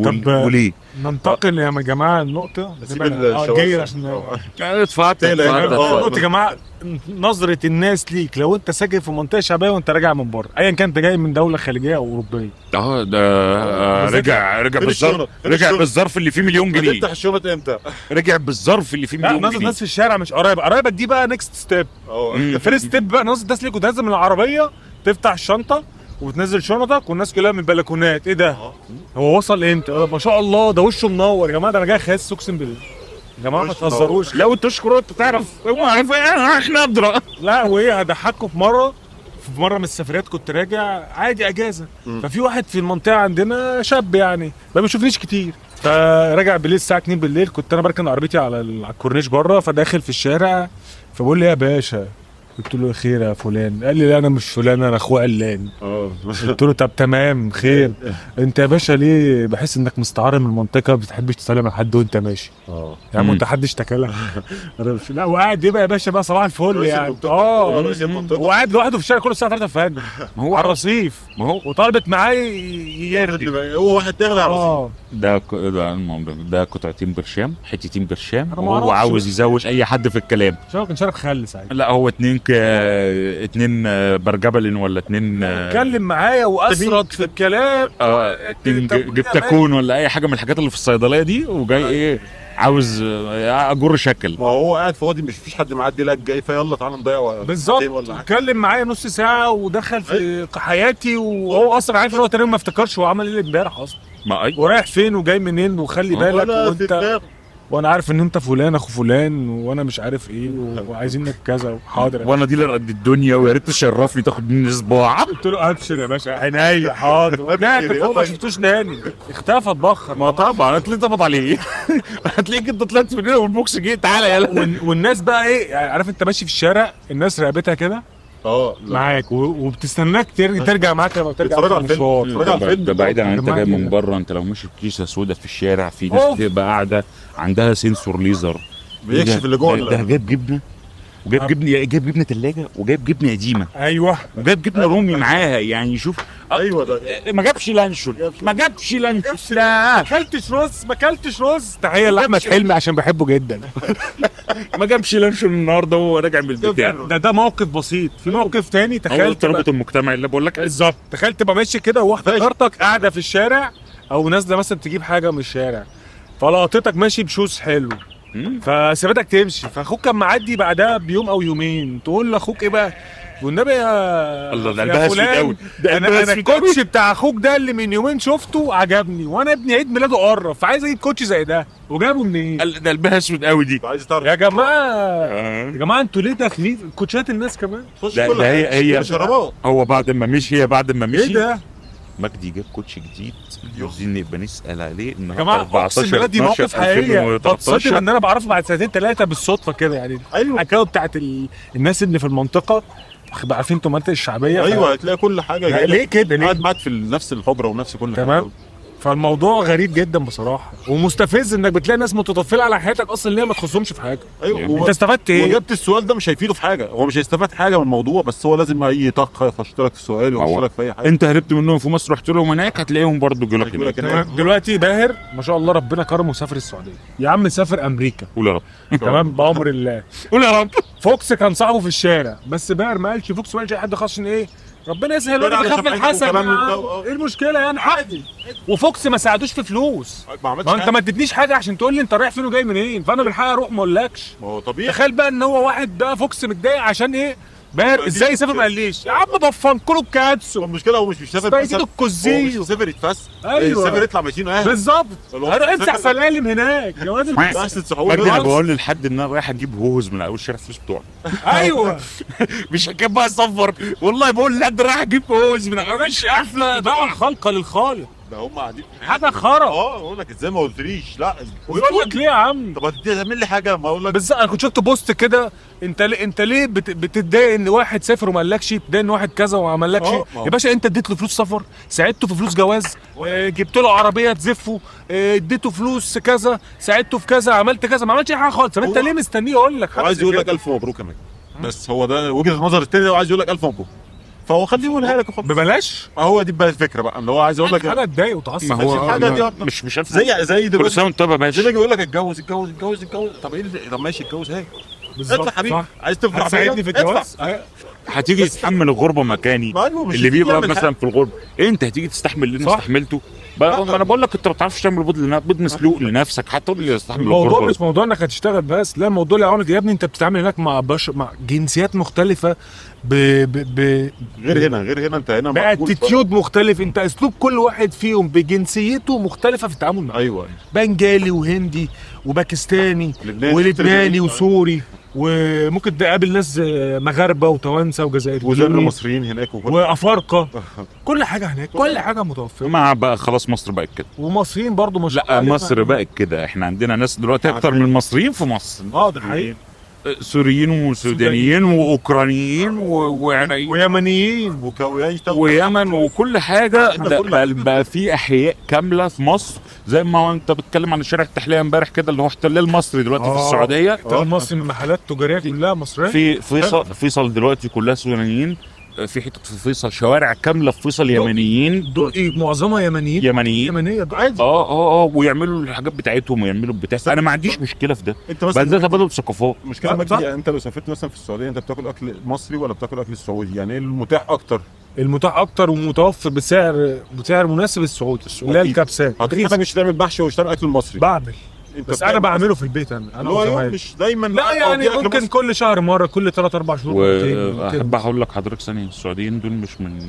طب وليه؟ ننتقل يا جماعه النقطه سيب الشواذ. جاي عشان اتفضل نقطه يا جماعه. نظره الناس ليك لو انت ساكن في منطقه شعبيه وانت راجع من بره ايا كان انت جاي من دوله خليجيه او اوروبيه. ده رجع بالظرف، رجع بالظرف اللي فيه مليون جنيه. هتفتح الشنط امتى؟ رجع بالظرف اللي فيه لا مليون نظره جنيه. الناس في الشارع مش قرايبك دي بقى نيكست ستيب. فيرست ستيب بقى نظره الناس ليك وتنزل من العربيه تفتح الشنطه وتنزل شنطك والناس كلها من البلكونات. ايه ده؟ هو وصل امتى؟ ما شاء الله ده وشه منور يا جماعه. ده انا جاي خاس اقسم بالله يا جماعه ما تهزروش. لو تشكروا انت تعرف احنا ادرى. لا وايه هضحكوا في مره من السفريات كنت راجع عادي اجازه ففي واحد في المنطقه عندنا شاب يعني ما بيشوفنيش كتير فراجع بالليل الساعه 2 بالليل كنت انا بركن عربيتي على الكورنيش بره فداخل في الشارع فبقول لي يا باشا قلت له خير يا فلان قال لي لا انا مش فلان انا اخويا علان قلت له طب تمام خير انت يا باشا ليه بحس انك مستعار من المنطقه ما بتحبش تسلم على حد وانت ماشي يا عم انت حدش تكلم لا وقاعد يبقى يا باشا بقى صباح الفل يعني وقاعد لوحده في الشارع كل الساعه 3 الفجر ما هو على الرصيف ما هو وطالبت معايا يردي هو واحد تغلى على راسي. ده قطعتين برشام حتتين برشام أنا ما وهو أعرفش. عاوز يزوج اي حد في الكلام. شو كان شارب خل ساعتها لا هو اتنين برجبلين ولا اتنين اتكلم معايا واسرد في الكلام اتنين طب جبتكون ولا اي حاجه من الحاجات اللي في الصيدليه دي وجاي ايه عاوز اجر شكل. ما هو قاعد فاضي مش فيش حد معدي لك جاي فيلا تعالى نضيع بالظبط اتكلم معايا نص ساعه ودخل في حياتي وهو اصلا عارف ان هو تقريبا ما افتكرش هو عمل ايه امبارح اصلا ما اي ورايح فين وجاي منين وخلي بالك وانت وانا عارف ان انت فلان اخو فلان وانا مش عارف ايه وعايزينك كذا وحاضر وانا ديلر قد الدنيا ويا ريت تشرفني تاخد مني صباع. قلت له ابشر يا باشا عينيا حاضر لا انت ما شفتوش تاني اختفى اتبخر ما طبعا هتلاقيه اتقبض عليه. هتلاقيك انت طلعت من هنا والبوكس جه تعالى يلا. والناس بقى ايه يعني عارف انت ماشي في الشارع الناس رقبتها كده معاك وبتستناك ترجع معاك لما ترجع تتفرج على الفيلم. ده بعيدا عن انت جاي من بره انت لو ماشي بكيسه سودا في الشارع في ناس بتبقى قاعده عندها سنسور ليزر بيكشف اللي جوه. ده جايب جبنه وجايب جبنه ثلاجه وجايب جبنه قديمه ايوه وجايب جبنه رومي معاها يعني شوف ايوه ده ما جابش لانشون لا ما اكلتش رز تحيه لاحمد حلمي عشان بحبه جدا ما جابش لانشون النهارده وهو راجع من البتاع. ده موقف بسيط. في موقف تاني تخيل الترابط المجتمعي اللي بقول لك بالظبط. تخيل تبقى ماشي كده وواحده جارتك قاعده في الشارع او نازله مثلا تجيب حاجه من الشارع فلقطتك ماشي بشوز حلو فسيبتك تمشي فاخوك كان معدي بعدها بيوم او يومين تقول لاخوك ايه بقى والنبي يا الله ده قلبها اسود قوي. انا الكوتش بتاع اخوك ده اللي من يومين شفته عجبني وانا ابني عيد ميلاده قرب فعايز اجيب كوتش زي ده وجابه منين؟ ده قلبها اسود قوي دي. عايز تعرف يا جماعه انتوا ليه داخلين كوتشات الناس كمان؟ ده هي هو بعد ما مشي ايه ده؟ مجدي جاب كوتش جديد عايزين نبقى نسال عليه يا جماعه 14 دي موقف حقيقي بتصدم ان انا بعرفه بعد سنتين ثلاثه بالصدفه كده يعني الحكايه بتاعت الناس اللي في المنطقه عارفين انتوا المناطق الشعبيه ايوه هتلاقي كل حاجه ليه كده قاعد معاك في نفس الحجره ونفس كل حاجه تمام. فالموضوع غريب جدا بصراحه ومستفز انك بتلاقي ناس متطفله على حياتك اصلا اللي هي ما تخصهمش في حاجه. ايوه انت استفدت ايه؟ وجبت السؤال ده مش هيفيده في حاجه هو مش هيستفاد حاجه من الموضوع بس هو لازم اي طاقه يخش لك في السؤال ويخش لك في اي حاجه. انت هربت منهم في مصر رحت لهم هناك هتلاقيهم برضه جولك دلوقتي باهر ما شاء الله ربنا كرمه وسافر السعوديه يا عم سافر امريكا قول يا رب تمام بامر الله قول يا رب. فوكس كان صاحبه في الشارع بس باهر ما قالش فوكس ما قالش اي حد خاص عشان ايه ربنا يسهل ولا يخاف الحسن ايه المشكله يعني عادي وفوكس ما ساعدوش في فلوس ما انت ما اديتنيش حاجه عشان تقول لي انت رايح فين وجاي منين فانا بالحقيقه اروح ما اقولكش. ما هو طبيعي. تخيل بقى ان هو واحد بقى فوكس متضايق عشان ايه بار ازاي يسافر ما قاليش يا عم ضفان كله كاتسو. المشكله هو مش بيسافر استايدو بس هو مش الكوزيو بيسافر يتفس، أيوة. يسافر يطلع ماشيين اهل بالظبط. اللي هو هروح امسح سافر- سلالم هناك يا واد احسن سحور مجدي انا ده. بقول لحد ان انا رايح اجيب هوز من اول شارع فلوس بتوعي ايوه مش هجيب بقى اصفر، والله بقول لحد رايح اجيب هوز من اول مش احلى دعوه الخلق للخالق ده هم قاعدين حاجه خرا. بقول لك ازاي ما قلتليش لا ويقول لك ليه يا عم طب هتعمل لي حاجه ما اقول لك بالظبط. انا كنت شفت بوست كده، انت ليه بتتضايق ان واحد سافر وما قالكش، بتضايق ان واحد كذا وما عملكش. ما هو. يا باشا انت اديت له فلوس سفر، ساعدته في فلوس جواز، جبت له عربيه تزفه، اديته فلوس كذا، ساعدته في كذا، عملت كذا، ما عملتش اي حاجه خالص. طب انت هو- ليه مستنيه يقول لك حاجه عايز زي يقول كده؟ لك الف مبروك كمان، بس هو ده وجهه النظر التاني، وعايز يقول لك الف مبروك، فهو خليه يقولها لك وخلاص. ببلاش ما هو دي بقى الفكره بقى، اللي هو عايز يقول لك حاجه تضايق وتعصب. ما هو الحاجة دي مش عارف زي كل دلوقتي سنه وانت طيب يا زي باشا. ما يقول لك اتجوز اتجوز اتجوز اتجوز. طب ايه طب ماشي اتجوز هاي بالظبط ادفع حبيبي، صح. عايز تفرح هتساعدني في ادفع. الجواز؟ هتيجي تتحمل الغربه مكاني، ما أيوة، مش اللي هتيجي بيبقى يعمل مثلا في الغربه انت هتيجي تستحمل اللي انا صح. استحملته بقى. ما انا بقول لك انت ما بتعرفش تعمل بيض مسلوق لنفسك، هتقول لي استحمل الموضوع الغربه. مش موضوع انك هتشتغل بس، لا الموضوع يا عمر يا ابني انت بتتعامل هناك مع بشر، مع جنسيات مختلفه غير هنا انت هنا مقبول باتيتيود مختلف. انت اسلوب كل واحد فيهم بجنسيته مختلفه في التعامل معاه. ايوه بنجالي وهندي وباكستاني لبناني. ولبناني وسوري، وممكن تقابل ناس مغاربه وتوانسه وزر وجزائريين مصريين هناك وافارقه، كل حاجه هناك، كل حاجه متوفره. مع بقى خلاص مصر بقت كده. ومصريين برضو مش لا مصر بقت كده، احنا عندنا ناس دلوقتي اكتر من المصريين في مصر. ده حقيقي. سوريين وسودانيين واوكرانيين ويمنيين ويمن وكل حاجه. بقى في احياء كامله في مصر، زي ما هو انت بتتكلم عن شارع التحليه امبارح كده اللي هو احتلال مصري دلوقتي في السعوديه. مصر من محلات تجاريه كلها مصريه. في فيصل دلوقتي كلها سودانيين، في حته في فيصل شوارع كامله في فيصل يمنيين، معظمها يمنيين يمنيه عادي. ويعملوا الحاجات بتاعتهم ويعملوا بتاع. انا ما عنديش مشكله في ده، انت بس ده تبادل ثقافات. المشكله مجدي انت لو سافرت مثلا في السعوديه انت بتاكل اكل مصري ولا بتاكل اكل سعودي؟ يعني ايه المتاح اكتر؟ المتاح اكتر ومتوفر بسعر مناسب السعودي، اللي هي الكبسات. حضرتك مش هتعمل محشي ومش هتعمل اكل المصري؟ بعمل، بس انا بعمله في البيت. انا هو مش دايما لا يعني ممكن كل شهر مره، كل 3 4 شهور واحب اقول لك حضرتك ثانيه، السعوديين دول مش من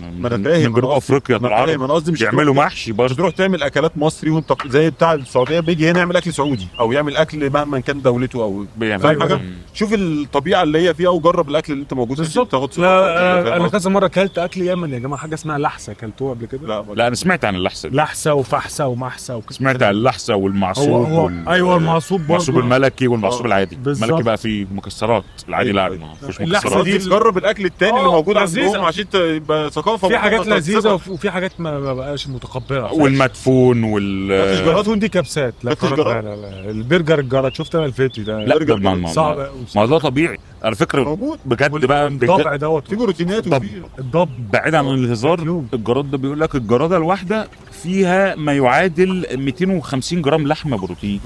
جنوب افريقيا، انا قصدي مش بيعملوا محشي مش برضه. تروح تعمل اكلات مصري وانت زي بتاع السعوديه بيجي هنا يعمل اكل سعودي او يعمل اكل مهما كان دولته او فاهم حاجه. شوف الطبيعه اللي هي فيها وجرب الاكل اللي انت موجود بالظبط. تاخد. لا انا كذا مره اكلت اكل يمني يا جماعه، حاجه اسمها لحسه، اكلتوها قبل كده؟ لا انا سمعت عن اللحسه دي. لحسه وفحسه ومحسه سمعت عن اللحسه والمعصوب ايوه المعصوب برضه، المعصوب الملكي والمعصوب العادي. بالظبط. الملكي بقى فيه مكسرات، العادي لا ما فيش اللحسة مكسرات. دي تجرب الاكل التاني اللي موجود لذيذة. عندهم عشان تبقى ثقافه. في حاجات لذيذه وفي حاجات ما بقاش متقبله. والمدفون المدفون دي كبسات. لا لا البرجر الجراد، شفت انا الفيديو ده؟ لا ده صعب. ما ده طبيعي على فكره موجود بجد بقى. الضبع دوت في بروتينات وفي الضب. بعيد عن الهزار، الجراد ده بيقول لك الجراده الواحده فيها ما يعادل 250 جرام لحمه بروتين.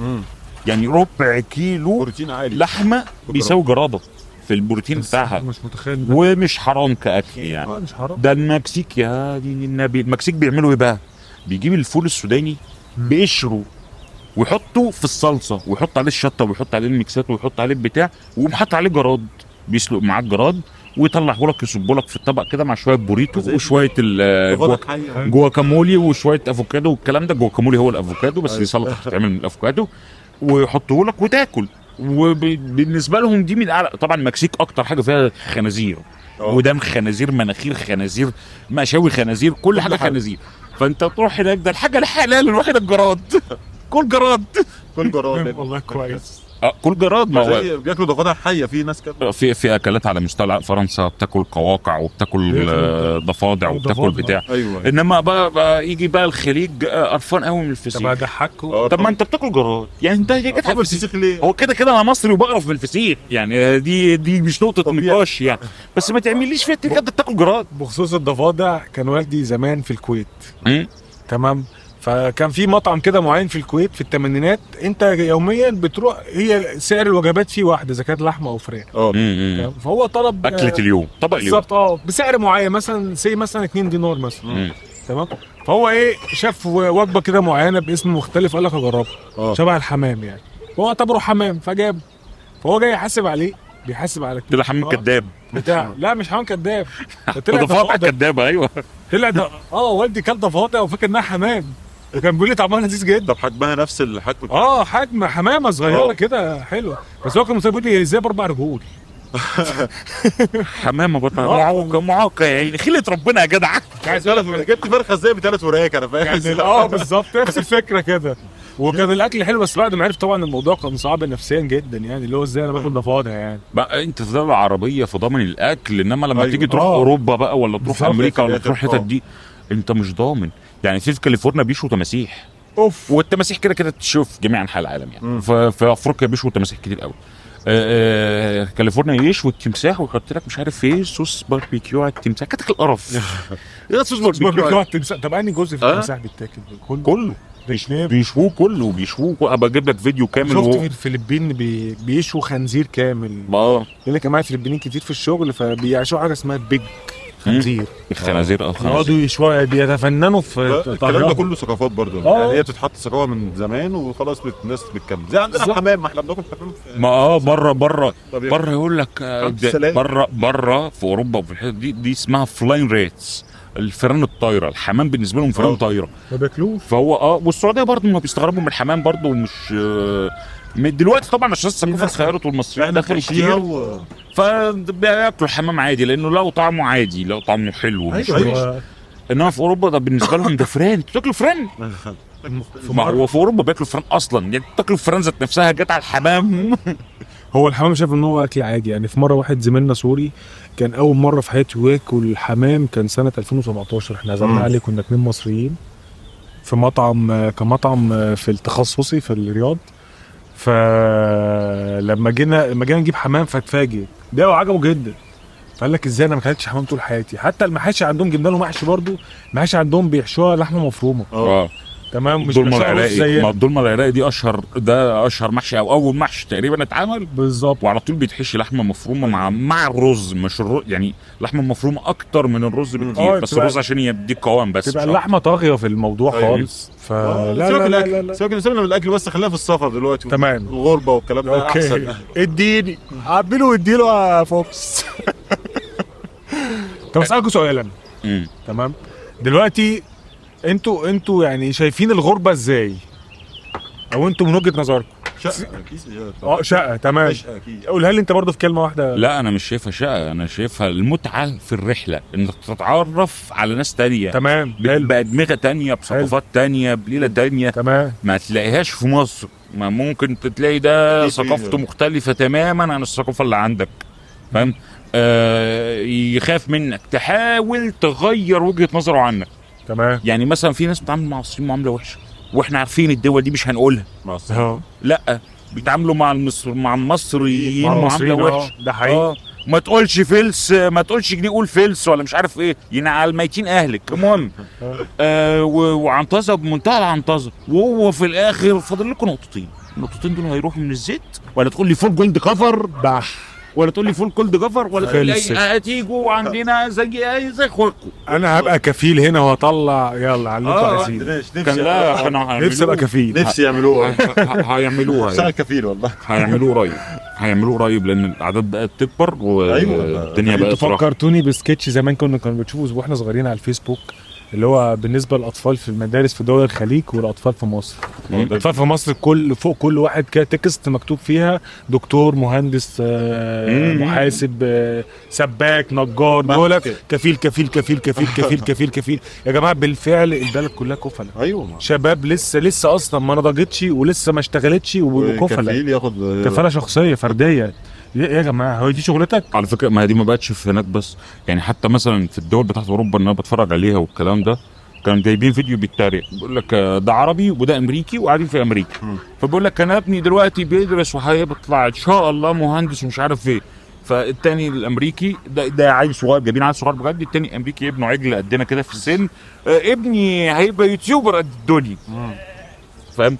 يعني ربع كيلو بروتين عالي لحمه بيساوي جراده في البروتين بتاعها. مش متخيل. ومش حرام كاكل يعني. مش حرام. ده المكسيك يا دين النبي، المكسيك بيعملوا ايه بقى؟ بيجيب الفول السوداني بيقشره ويحطه في الصلصه ويحط عليه الشطه ويحط عليه الميكسات ويحط عليه البتاع ويقوم حاطط عليه جراد، بيسلق معاه الجراد ويطلعه لك يصبه لك في الطبق كده مع شويه بوريتو وشويه جواكامولي وشويه افوكادو والكلام ده. جواكامولي هو الافوكادو بس دي سلطه بتتعمل من الافوكادو، ويحطوه لك وتاكل. وبالنسبه لهم دي من اعلى. طبعا المكسيك اكتر حاجه فيها خنازير، ودم خنازير، مناخير خنازير، مشاوي خنازير، كل حاجه خنازير. فانت تروح هناك ده الحاجه الحلال الوحيده الجراد. كل جراد والله كويس. كل جراد. ما هو بياكلوا ضفادع حيه في ناس كده. في اكلات على مستوى فرنسا بتاكل قواقع وبتاكل ضفادع وبتاكل بتاع. أيوة. انما بقى يجي بقى الخليج قرفان قوي من الفسيخ. طب اضحكوا. طب ما انت بتاكل جراد يعني انت جيت على الفسيخ ليه؟ هو كده انا مصري وبقرف من الفسيخ يعني. دي مش نقطه نقاش يعني، بس ما تعمليش فيها كده بتاكل جراد. بخصوص الضفادع، كان والدي زمان في الكويت. تمام. فكان في مطعم كده معين في الكويت في الثمانينات، انت يوميا بتروح، هي سعر الوجبات فيه واحده اذا كانت لحمه او فراخ. فهو طلب اكله اليوم، طبق اليوم بالظبط. بسعر معين، مثلا مثلا 2 دينار مثلا. تمام. فهو شاف وجبه كده معينه باسم مختلف، قال لك اجربها. شبه الحمام يعني، هو اعتبره حمام فجاب. فهو جاي يحاسب عليه، بيحاسب على طلع حمام كداب بتاع. لا مش حمام كداب، ده ضفادع كدابه. ايوه طلع ده. والدي كل ضفادع وفاكر انها حمام، وكان بيقول لي طعمها لذيذ جدا. طب حجمها نفس الحجم؟ حجم حمامه صغيره كده حلوه، بس هو كان بيقول لي ازاي ب4 رجول. حمامه برضه معاقه يعني، خلة ربنا يا جدع. جبت فرخه ازاي ب3 وراك؟ انا فاهم. بالظبط نفس الفكره كده. وكان الاكل حلو، بس بعد ما عرفت طبعا الموضوع كان صعب نفسيا جدا يعني، اللي هو ازاي انا باكل ضفادع يعني. بقى انت في دوله عربيه في ضامن الاكل، انما لما أيوة. تيجي تروح اوروبا بقى، ولا تروح بالظبط. امريكا، ولا تروح الحتت دي، انت مش ضامن. يعني في كاليفورنيا بيشوا تماسيح، اوف. والتماسيح كده كده تشوف جميع انحاء العالم يعني. في افريقيا بيشوا تماسيح كتير قوي. كاليفورنيا يشوي التمساح ويحط لك مش عارف ايه صوص باربيكيو على التمساح. كاتك القرف. ايه صوص باربيكيو على التمساح؟ طب انهي جزء في التمساح بيتاكل؟ كله بيشووه كله ابقى اجيب لك فيديو كامل. شفت في الفلبين بيشوا خنزير كامل. يقول لك يا جماعه فلبينيين كتير في الشغل، فبيعيشوا حاجه اسمها بيج خنزير. الخنازير يقعدوا يشوا بيتفننوا في الكلام ده كله ثقافات برضه يعني. هي بتتحط ثقافه من زمان وخلاص الناس بتكمل. زي عندنا الحمام، ما احنا بناكل حمام ما بره يقول لك بره في اوروبا وفي الحتت دي اسمها فلاين ريتس، الفئران الطايره. الحمام بالنسبه لهم فئران طايره ما بياكلوش. فهو والسعوديه برضه ما بيستغربوا من الحمام برضه، ومش من دلوقتي طبعا عشان الثقافه اتغيرت والمصريين دخلوا كتير، فبياكلوا الحمام عادي لانه لو طعمه عادي، لو طعمه حلو. أيوة. انما في اوروبا ده بالنسبه لهم ده فران. انتوا بتاكلوا فران؟ ما هو في اوروبا بياكلوا فران اصلا يعني، بتاكلوا فران ذات نفسها جت على الحمام. هو الحمام شايف ان هو اكل عادي يعني. في مره واحد زميلنا سوري كان اول مره في حياته ياكل الحمام، كان سنه 2017. احنا عزمنا عليه، كنا 2 مصريين في مطعم، كان مطعم في التخصصي في الرياض. فلما جينا نجيب حمام فاتفاجئ ده وعجبه جدا. فقال لك ازاي انا ما اكلتش حمام طول حياتي. حتى المحاشي عندهم جبنا له محشي برضه، المحاشي عندهم بيحشوها لحمه مفرومه. تمام. مش الدولمه العراقي. ما الدولمه العراقي دي اشهر محشي، او اول محشي تقريبا اتعمل بالظبط. وعلى طول بيتحشي لحمه مفرومه مع الرز، مش يعني لحمه مفرومه اكتر من الرز بكتير. بس الرز عشان يديك قوام بس، تبقى اللحمه طاغيه في الموضوع خالص. لا لا لا لا سيبك من الاكل بس، خلينا في السفر دلوقتي. تمام. الغربه والكلام ده احسن. اديني عبيله واديله يا فوكس. طب اسالكوا سؤالا. تمام. دلوقتي انتوا يعني شايفين الغربه ازاي، او انتوا من وجهه نظركم؟ شقه اكيد. شقه. تمام. قولها لي انت برضه في كلمه واحده. لا انا مش شايفها شقه، انا شايفها المتعه في الرحله، انك تتعرف على ناس تانية. تمام. بادمغه تانية، بثقافات تانية، بليله تانية. تمام. ما تلاقيهاش في مصر. ما ممكن تلاقي ده ثقافته مختلفه تماما عن الثقافه اللي عندك، فاهم؟ يخاف منك، تحاول تغير وجهه نظره عنك. تمام. يعني مثلا في ناس بتتعامل مع المصريين معامله وحشه، واحنا عارفين الدول دي مش هنقولها. لا بيتعاملوا مع المصريين معامله وحشه. ده حقيقي. ما تقولش فلس، ما تقولش جنيه، قول فلس ولا مش عارف ايه، ينعل ميتين اهلك. المهم وعنطزه بمنتهى العنطزه، وهو في الاخر فاضل لكم النقطتين دول هيروحوا من الزيت، ولا تقول لي فول جولد كفر ولا تقول لي فول كولد جفر، ولا تقول لي هتيجوا عندنا زي اخواتكم. انا هبقى كفيل هنا وهطلع يلا على اللي انتوا عايزينه. كان لا انا نفسي ابقى كفيل. نفسي يعملوها. هيعملوها سهل كفيل والله. هيعملوه قريب لان الاعداد بقت تكبر والدنيا بقت انتوا فكرتوني بسكتش زمان كنا بنشوفه واحنا صغيرين على الفيسبوك، اللي هو بالنسبه للاطفال في المدارس في دول الخليج والاطفال في مصر. الاطفال في مصر فوق كل واحد كده تكست مكتوب فيها دكتور، مهندس، محاسب، سباك، نجار. بيقول لك كفيل كفيل كفيل كفيل كفيل كفيل كفيل. يا جماعه بالفعل البلد كلها كفله. ايوه. شباب لسه اصلا ما نضجتش ولسه ما اشتغلتش وكفله. كفيل ياخد كفاله شخصيه فرديه. يا جماعه هو دي شغلتك على فكره. ما دي ما بقتش في هناك بس يعني، حتى مثلا في الدول بتاعت اوروبا اللي انا بتفرج عليها والكلام ده، كانوا جايبين فيديو بيتريق، بيقول لك ده عربي وده امريكي وقاعدين في امريكا، فبيقول لك انا ابني دلوقتي بيدرس وهيطلع ان شاء الله مهندس ومش عارف ايه. فالتاني الامريكي ده عيل صغير، جايبين عيل صغير بجد. التاني امريكي ابنه عجل قدنا كده في السن، ابني هيبقى يوتيوبر قد الدنيا، فاهم؟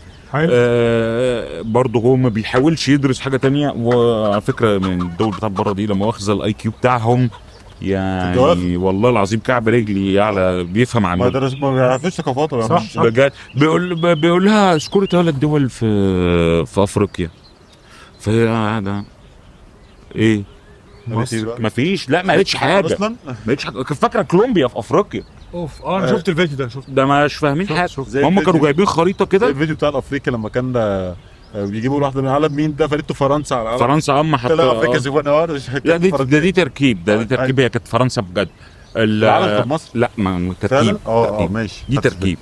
برضه هو ما بيحاولش يدرس حاجه تانية. وعلى فكره من الدول بتاع بره دي لما واخذ الاي كيو بتاعهم يعني والله العظيم كعب رجلي اعلى، بيفهم عن ما بيعرفش ثقافاته. صح بجد. بيقول لها اذكري 3 دول في افريقيا، فهي قاعده ايه مصر بقى. مفيش، لا ما قالتش حاجه، اصلا ما قالتش حاجه. كانت فاكره كولومبيا في افريقيا. اوف انا شفت الفيديو ده، شفت ده مش فاهمين حاجه. زي هم كانوا الفيديو. جايبين خريطه زي كده. الفيديو بتاع الافريقي لما كان بيجيبوا واحده من العالم مين ده فلته فرنسا على العالم. فرنسا اما حتى طلع افريقيا زيفانوار لا دي تركيب، ده دي تركيب، هي كانت فرنسا بجد. العالم كان مصر لا ما فعلا تركيب. ماشي دي تركيب،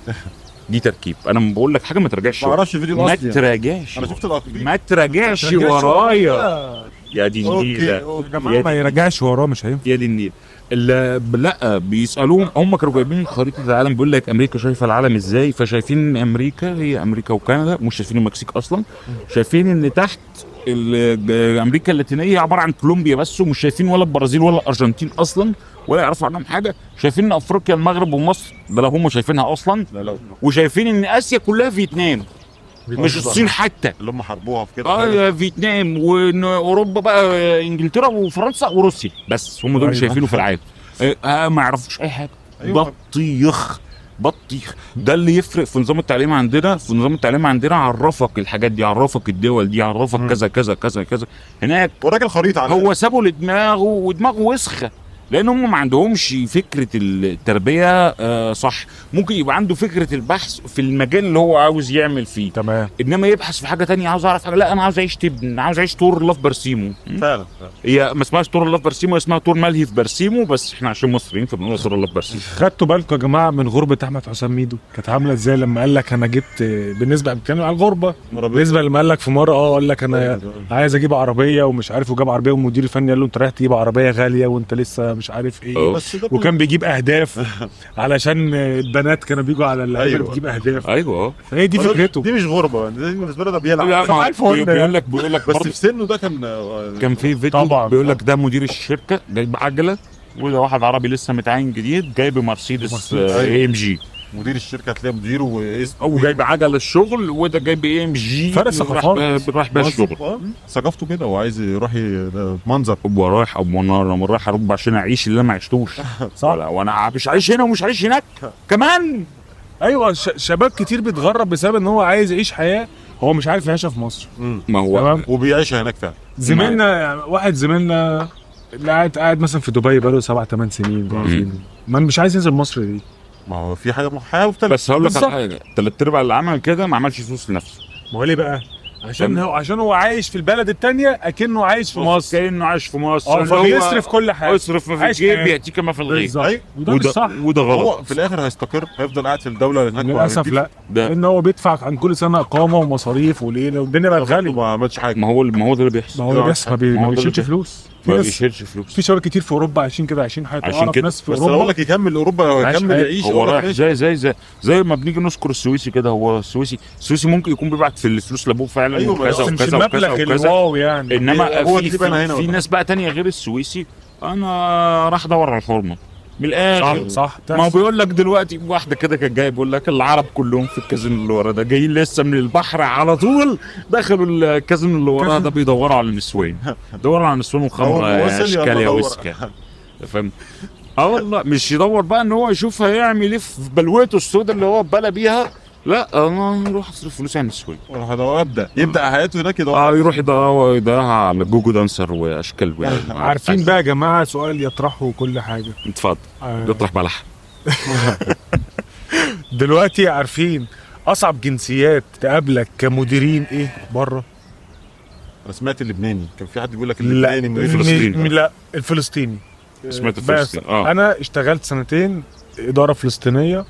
دي تركيب. انا بقول لك حاجه ما ترجعش، ما اعرفش الفيديو ما الاصلي تراجعش، انا شفت الافريقي ما تراجعش ورايا يا دي النيله. يا جماعه ما يرجعش وراه، مش هينفع. يا دي النيل. لا بيسالوهم، هم كانوا جايبين خريطه العالم، بيقول لك امريكا شايفه العالم ازاي، فشايفين ان امريكا هي امريكا وكندا، مش شايفين المكسيك اصلا، شايفين ان تحت امريكا اللاتينيه عباره عن كولومبيا بس، ومش شايفين ولا البرازيل ولا الارجنتين اصلا، ولا يعرفوا عنهم حاجه. شايفين ان افريقيا المغرب ومصر ده لو هم شايفينها اصلا، لا وشايفين ان اسيا كلها فيتنام، مش الصين حتى. اللي هم حاربوها في كده يا فيتنام، وان اوروبا بقى انجلترا وفرنسا وروسيا، بس هم دول اللي شايفينه في العالم. ما يعرفوش اي حاجه. أيوة. بطيخ. ده اللي يفرق في نظام التعليم عندنا. في نظام التعليم عندنا عرفك الحاجات دي، عرفك الدول دي، عرفك كذا كذا كذا كذا. هناك وراجل خريطه على هو سابه لدماغه، ودماغه وسخه، لان هم ما عندهمش فكره التربيه. صح، ممكن يبقى عنده فكره البحث في المجال اللي هو عاوز يعمل فيه، تمام. انما يبحث في حاجه تانية، عاوز اعرف حاجه، لا انا عاوز اعيش تبن، انا عاوز اعيش طور الله في برسيمو. فعلا هي ما اسمهاش طور الله في برسيمو، اسمها طور ملهي في برسيمو، بس احنا عشان مصريين فبنقول طور الله في برسيمو. خدتوا بالكم يا جماعه من غربه احمد حسام ميدو كانت عامله ازاي لما قال لك انا جبت، بالنسبه بنتكلم على الغربه، بالنسبه لما قال لك في مره قال لك انا عايز اجيب عربيه ومش عارف، وجاب عربيه، والمدير الفني قال له انت رايح تجيب عربيه غاليه وانت لسه مش عارف ايه، بس ده وكان بيجيب اهداف علشان البنات كانوا بيجوا على اللعيبه أيوة. بتجيب اهداف. ايوه هي دي فكرته. دي مش غربه، دي بالنسبه له ده بيلعب. لا صباح الفل. بيقول لك بس برضه في سنه ده كان في فيديو طبعا. بيقول لك ده مدير الشركه جايب عجله، وده واحد عربي لسه متعين جديد جايب مرسيدس اي ام جي، مدير الشركه هتلاقي مديره واسمه وجايب عجله الشغل، وده جايب اي ام جي فرق ثقافات. راح بيها الشغل. ثقافته كده، وعايز يروح منظر. ابو رايح ابو نار، انا رايح ارب عشان اعيش اللي انا ما عشتوش. صح. وانا مش عايش هنا ومش عايش هناك كمان. ايوه شباب كتير بيتغرب بسبب ان هو عايز يعيش حياه هو مش عارف يعيشها في مصر. ما هو تمام. وبيعيشها هناك فعلا. زميلنا يعني واحد زميلنا اللي قاعد مثلا في دبي بقاله 7 8 سنين، ما مش عايز ينزل مصر دي. ما هو في حاجه حياه مختلفه. بس هقول لك على بالظبط. حاجه، 3/4 اللي عمل كده ما عملش فلوس لنفسه. ما هو ليه بقى؟ عشان هو عايش في البلد التانية اكنه عايش في مصر. كانه عايش في مصر، فبيصرف كل حاجه. يصرف ما في عايش الجيب حياته. ياتيك ما في الغيب. بالظبط. أيوة. وده مش صح. وده غلط. هو في الاخر هيستقر، هيفضل قاعد في الدوله اللي هناك. للاسف لا، ده لان هو بيدفع عن كل سنه اقامه ومصاريف وليله، والدنيا بقت غاليه. ما عملش حاجه. ما هو ده اللي بيحصل. ما هو ده بيحصل، ما هو ده بيشيلش اللي فلوس. ما في ناس، بيشيلش فلوس. في شباب كتير في اوروبا عايشين كده، عايشين حياتهم. عشان اعرف كده. ناس في بس انا اقول اوروبا لك يكمل اوروبا لو عايش يكمل حياته. يعيش هو رايح ماشي. زي ما بنيجي نذكر السويسي كده. هو السويسي ممكن يكون بيبعت في الفلوس لابوه فعلا، أيوة، وكذا بس بس مش وكذا وكذا المبلغ وكذا. الواو يعني. انما هو في تقريبا هنا في ولا؟ ناس بقى تانية غير السويسي، انا راح ادور على الحرمه من الاخر. صح. ما هو بيقول لك دلوقتي واحده كده كانت جايه بيقول لك العرب كلهم في الكازينو اللي ورا ده جايين لسه من البحر على طول، دخلوا الكازينو اللي وراه ده بيدوروا على النسوان، بيدوروا على النسوان وخمره اشكال يا وسكه. فاهم؟ والله مش يدور بقى ان هو يشوف هيعمل ايه في بلوته السوداء اللي هو بلا بيها، لا انا اروح اصرف فلوس على النسوان. يبدا حياته هناك يدور. يروح يدورها على جوجو دانسر واشكال عارفين بقى يا جماعه سؤال يطرحه كل حاجه. اتفضل. يطرح بلح. دلوقتي عارفين اصعب جنسيات تقابلك كمديرين ايه بره؟ انا سمعت اللبناني، كان في حد بيقول لك لا اللبناني من فلسطين. لا الفلسطيني. سمعت بس الفلسطين. انا اشتغلت سنتين اداره فلسطينيه،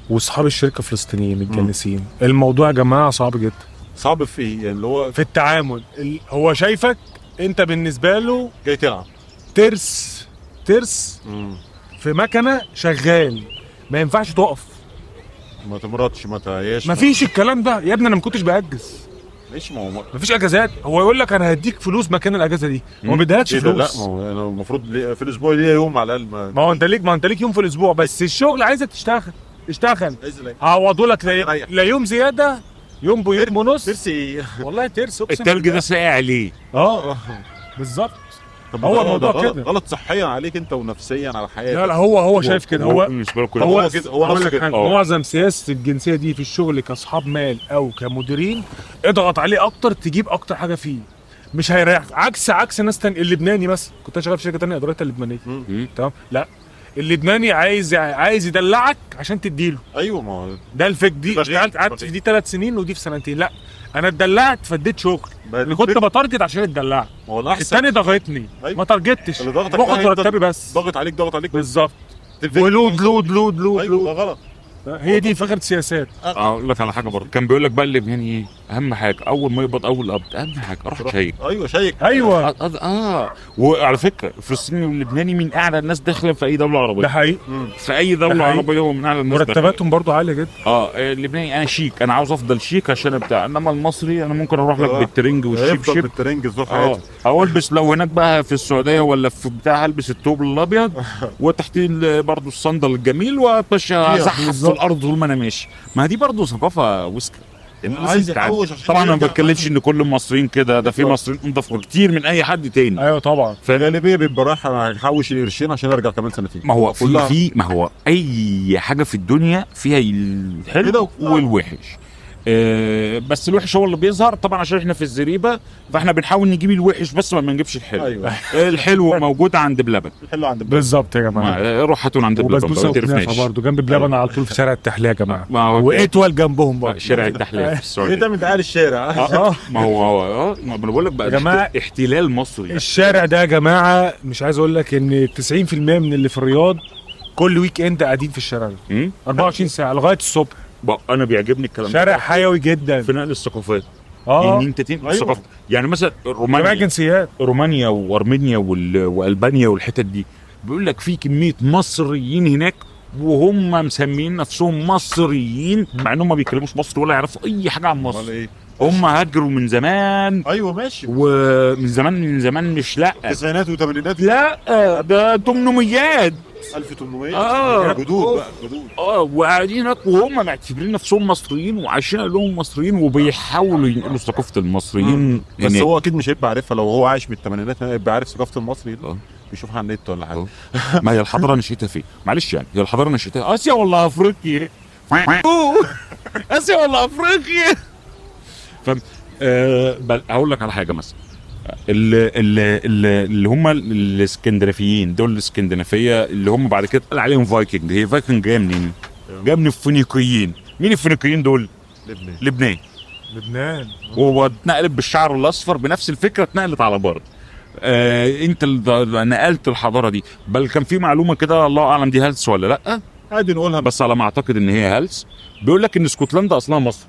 واصحاب الشركه فلسطينيين متجنسين. الموضوع يا جماعه صعب جدا. صعب في ايه يعني؟ اللي هو في التعامل. هو شايفك انت بالنسبه له جاي تلعب ترس في مكنه شغال، ما ينفعش تقف. ما تمرضش ما تعيش. ما فيش الكلام ده يا ابني، انا ما كنتش باجز. ماشي. ما هو ما فيش اجازات. هو يقول لك انا هديك فلوس مكان الاجازه دي، هو ما بيديهالكش إيه ده؟ فلوس. لا، ما هو انا المفروض في الاسبوع ليا يوم على الاقل. ما هو انت ليك يوم في الاسبوع، بس الشغل عايزك اشتغل. هعوضوا لك لا يوم زياده، يوم بيوم ونص. ترسي ايه؟ والله ترس اقسم التلج بالله. ده ساقع عليه. بالظبط. طب هو ده الموضوع غلط كده. غلط صحيا عليك انت ونفسيا على حياتك. لا هو شايف كده. هو بالنسبه له كل هو كده، هو هقول نفسه لك كده. حاجة، معظم سياسه الجنسيه دي في الشغل كاصحاب مال او كمديرين، اضغط عليه اكتر تجيب اكتر حاجه فيه. مش هيريح، عكس ناس تاني. اللبناني مثلا كنت شغال في شركه تانيه ادارتها اللبنانيه، تمام؟ لا، اللبناني عايز يدلعك عشان تديله. ايوه، ما هو ده الفك دي قعدت في دي 3 سنين ودي في سنتين. لا، انا اتدلعت فديت شغل، اللي كنت بتارجت عشان اتدلعت. ما هو الاحسن التاني ضغطني، أيوة. ما تارجتش، اللي ضغطك باخد ده مرتبي بس. ضغط عليك بالظبط. تلفزيون. ولود لود لود لود ايوه، ده لود. غلط. هي دي فكره سياسات. اقول لك على حاجه برضه، كان بيقول لك بقى اللبناني ايه اهم حاجه اول ما يقبض اول قبض، اهم حاجه اروح شيك. ايوه، شيك. ايوه، وعلى فكره الفلسطيني واللبناني من اعلى الناس داخلا في اي دوله ده عربيه. حقيقي. في اي دوله ده حقيقي. عربيه هو من اعلى الناس داخلاً. مرتباتهم برضو عاليه جدا. اللبناني انا شيك، انا عاوز افضل شيك عشان بتاع، انما المصري انا ممكن اروح لك بالترنج والشيب هيفضل شيب. بالترنج الظروف حياتي. او البس لو هناك بقى في السعوديه ولا في بتاع البس الثوب الابيض وتحتيه برضه الصندل الجميل واتمشى ازحف في الارض طول ما انا ماشي. ما دي برضه ثقافه وسكه. عايز يحوش عشان طبعا انا ما يرجع. بتكلمش ان كل المصريين كده، ده في مصريين انضف كتير من اي حد تاني. ايوه طبعا. فالغالبيه بيبقى رايح هيحوش القرشين عشان ارجع كمان سنتين. ما هو كلها. ما هو اي حاجه في الدنيا فيها الحلو كده. والوحش. بس الوحش هو اللي بيظهر طبعا عشان احنا في الزريبه، فاحنا بنحاول نجيب الوحش بس ما بنجيبش الحلو. ايوه. الحلو موجود عند بلبن. الحلو عند بالظبط يا جماعه. روح هاتوا عند بلبن وبسبوسه ما وكنافه تعرفناش. برضه جنب بلبن على طول في شارع التحليه يا جماعه. ما هو واتول جنبهم برضه. شارع التحليه في ايه السعوديه. ده من تعال الشارع. ما هو ما انا بقول لك بقى يا جماعة، احتلال مصري. الشارع ده يا جماعه مش عايز اقول لك ان 90% من اللي في الرياض كل ويك اند قاعدين في الشارع ده 24 ساعه لغايه الصبح. انا بيعجبني الكلام شارع ده حيوي جدا في نقل الثقافات. ان انت تنقل الثقافه. يعني مثلا جميع رومانيا الجنسيات. وارمينيا والبانيا والحتت دي بيقول لك في كميه مصريين هناك وهم مسميين نفسهم مصريين مع انهم ما بيتكلموش مصري ولا يعرفوا اي حاجه عن مصر. ايه؟ هم هاجروا من زمان، ايوه ماشي. ومن زمان مش لا التسعينات والثمانينات. لا ده 800 1800. جدود بقى جدود. وقاعدين هناك وهم معتبرين نفسهم مصريين وعايشين لهم مصريين وبيحاولوا ينقلوا ثقافه المصريين بس هناك. هو اكيد مش هيبقى عارفها لو هو عايش من الثمانينات، هيبقى عارف ثقافه المصري دي. بيشوفها على النت ولا حاجه. ما هي الحضاره نشيتها فين؟ معلش يعني هي الحضاره نشيتها اسيا ولا افريقيا؟ اسيا ولا افريقيا؟ فاهم؟ هقول لك على حاجه مثلا، اللي هم الاسكندنافيين دول، الاسكندنافيه اللي هم بعد كده قال عليهم فايكنج. هي فايكنج جايه منين؟ جايه من الفينيقيين. مين الفينيقيين دول؟ لبنان. واتنقلت بالشعر الاصفر بنفس الفكره، اتنقلت على بره. انت اللي نقلت الحضاره دي. بل كان في معلومه كده الله اعلم دي هلس ولا لا، عادي نقولها بس على ما اعتقد ان هي هلس. بيقول لك ان اسكتلندا اصلها مصر.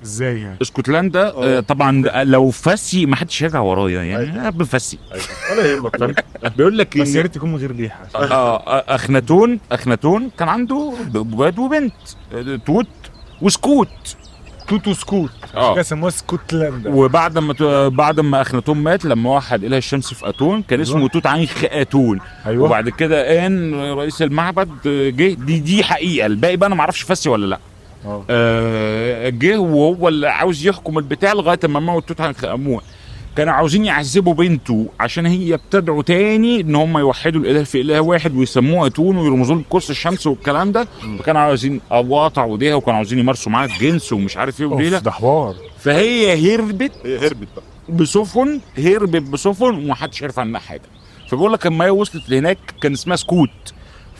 ازاي يعني؟ اسكتلندا طبعا لو فاسي ما حدش هيرجع ورايا يعني بفاسي. ولا يهمك. بيقول لك بس يا ريت تكون من غير ريحه. اخناتون كان عنده واد وبنت، توت وسكوت. توت وسكوت عشان كده سموها اسكتلندا. بعد ما اخناتون مات لما وحد اله الشمس في اتون كان اسمه توت عنخ اتون. أيوة. وبعد كده ان رئيس المعبد جه، دي حقيقه. الباقي بقى انا ما اعرفش فاسي ولا لا. جه وهو اللي عاوز يحكم البتاع لغايه ما موت توت عنخ امون. كانوا عاوزين يعذبوا بنته عشان هي بتدعو تاني ان هم يوحدوا الاله في اله واحد ويسموه اتون ويرمزوا له بقرص الشمس والكلام ده. وكانوا عاوزين اواطع وديها وكانوا عاوزين يمارسوا معاها الجنس ومش عارف ايه وليله. ده حوار. فهي هربت بقى بسفن، ومحدش عرف عنها حاجه. فبقول لك لما هي وصلت لهناك كان اسمها سكوت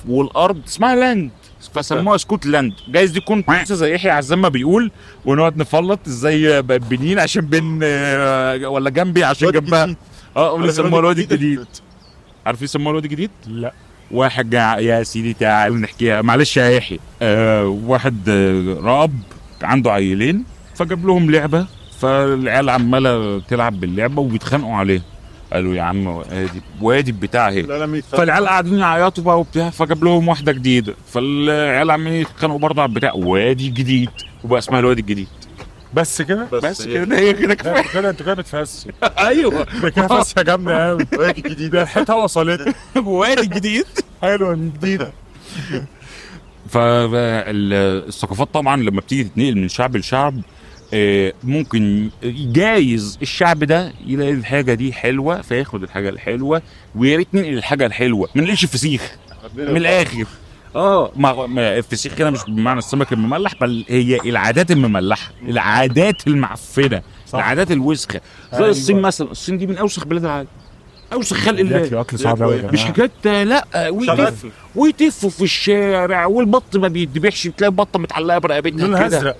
والارض اسمها لاند، فسموها سكوتلاند. جايز دي تكون زي يحيى عزام ما بيقول، ونقعد نفلط ازاي بنين عشان بين ولا جنبي عشان جنبها. ولا سموها الواد الجديد. عارف يسموها الواد الجديد؟ لا. واحد يا سيدي تعال نحكيها معلش يا يحيى. واحد راب عنده عيلين فجاب لهم لعبه، فالعيال عماله تلعب باللعبه وبيتخانقوا عليها. قالوا يا عم وادي بتاع اهي. فالعيال قاعدين يعيطوا بقى وبتاع، فجاب لهم واحده جديده، فالعيال عمالين يتخانقوا برضه على البتاع وادي جديد، وبقى اسمها الوادي الجديد. بس كده؟ بس كده هي كده كفايه. كده انتوا كده بتفسوا. ايوه ده كده فسه جامده قوي. وادي جديد. ده ريحتها وصلت. وادي جديد حلوه جديده. فالثقافات طبعا لما بتيجي تتنقل من شعب لشعب، ممكن جايز الشعب ده يلاقي الحاجه دي حلوه فياخد الحاجه الحلوه، ويا ريت ننقل الحاجه الحلوه ما ننقلش الفسيخ من الاخر. الفسيخ هنا مش بمعنى السمك المملح، بل هي العادات المملحه، العادات المعفنه العادات الوسخه زي أيوة. الصين مثلا. الصين دي من اوسخ بلاد العالم، اوسخ خلق الله. ياكلوا اكل صعب قوي مش حكايه لا، ويتفوا في الشارع، والبط ما بيتذبحش، تلاقي بطه متعلقه برقبتها لونها كده. ازرق.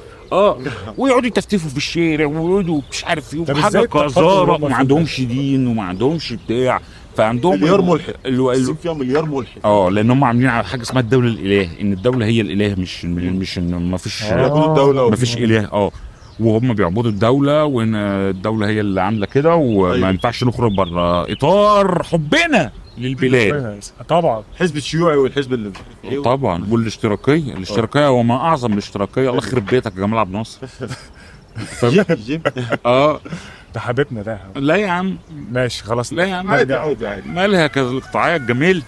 ويقعدوا يتفتفوا في الشارع ويقعدوا مش عارف ايه، طب حاجه إزاي التقدم قذاره، اللي هم وما عندهمش دين وما عندهمش بتاع، فعندهم مليار ملحد. الو... الصين فيها مليار ملحد. لان هم عاملين على حاجه اسمها الدوله الاله، ان الدوله هي الاله، مش ان ما فيش يعبدوا الدوله ما فيش اله. وهم بيعبدوا الدوله، وان الدوله هي اللي عامله كده، وما أيوة. ينفعش نخرج بره اطار حبنا للبلاد. طبعا الحزب الشيوعي والحزب اللي طبعا. والاشتراكيه وما اعظم الاشتراكيه. الله يخرب بيتك يا جمال عبد الناصر. جيب ده حبيبنا ده. لا يا عم، ماشي خلاص. لا يا عم، عادي عادي عادي. مالها كذا القطاعيه الجميل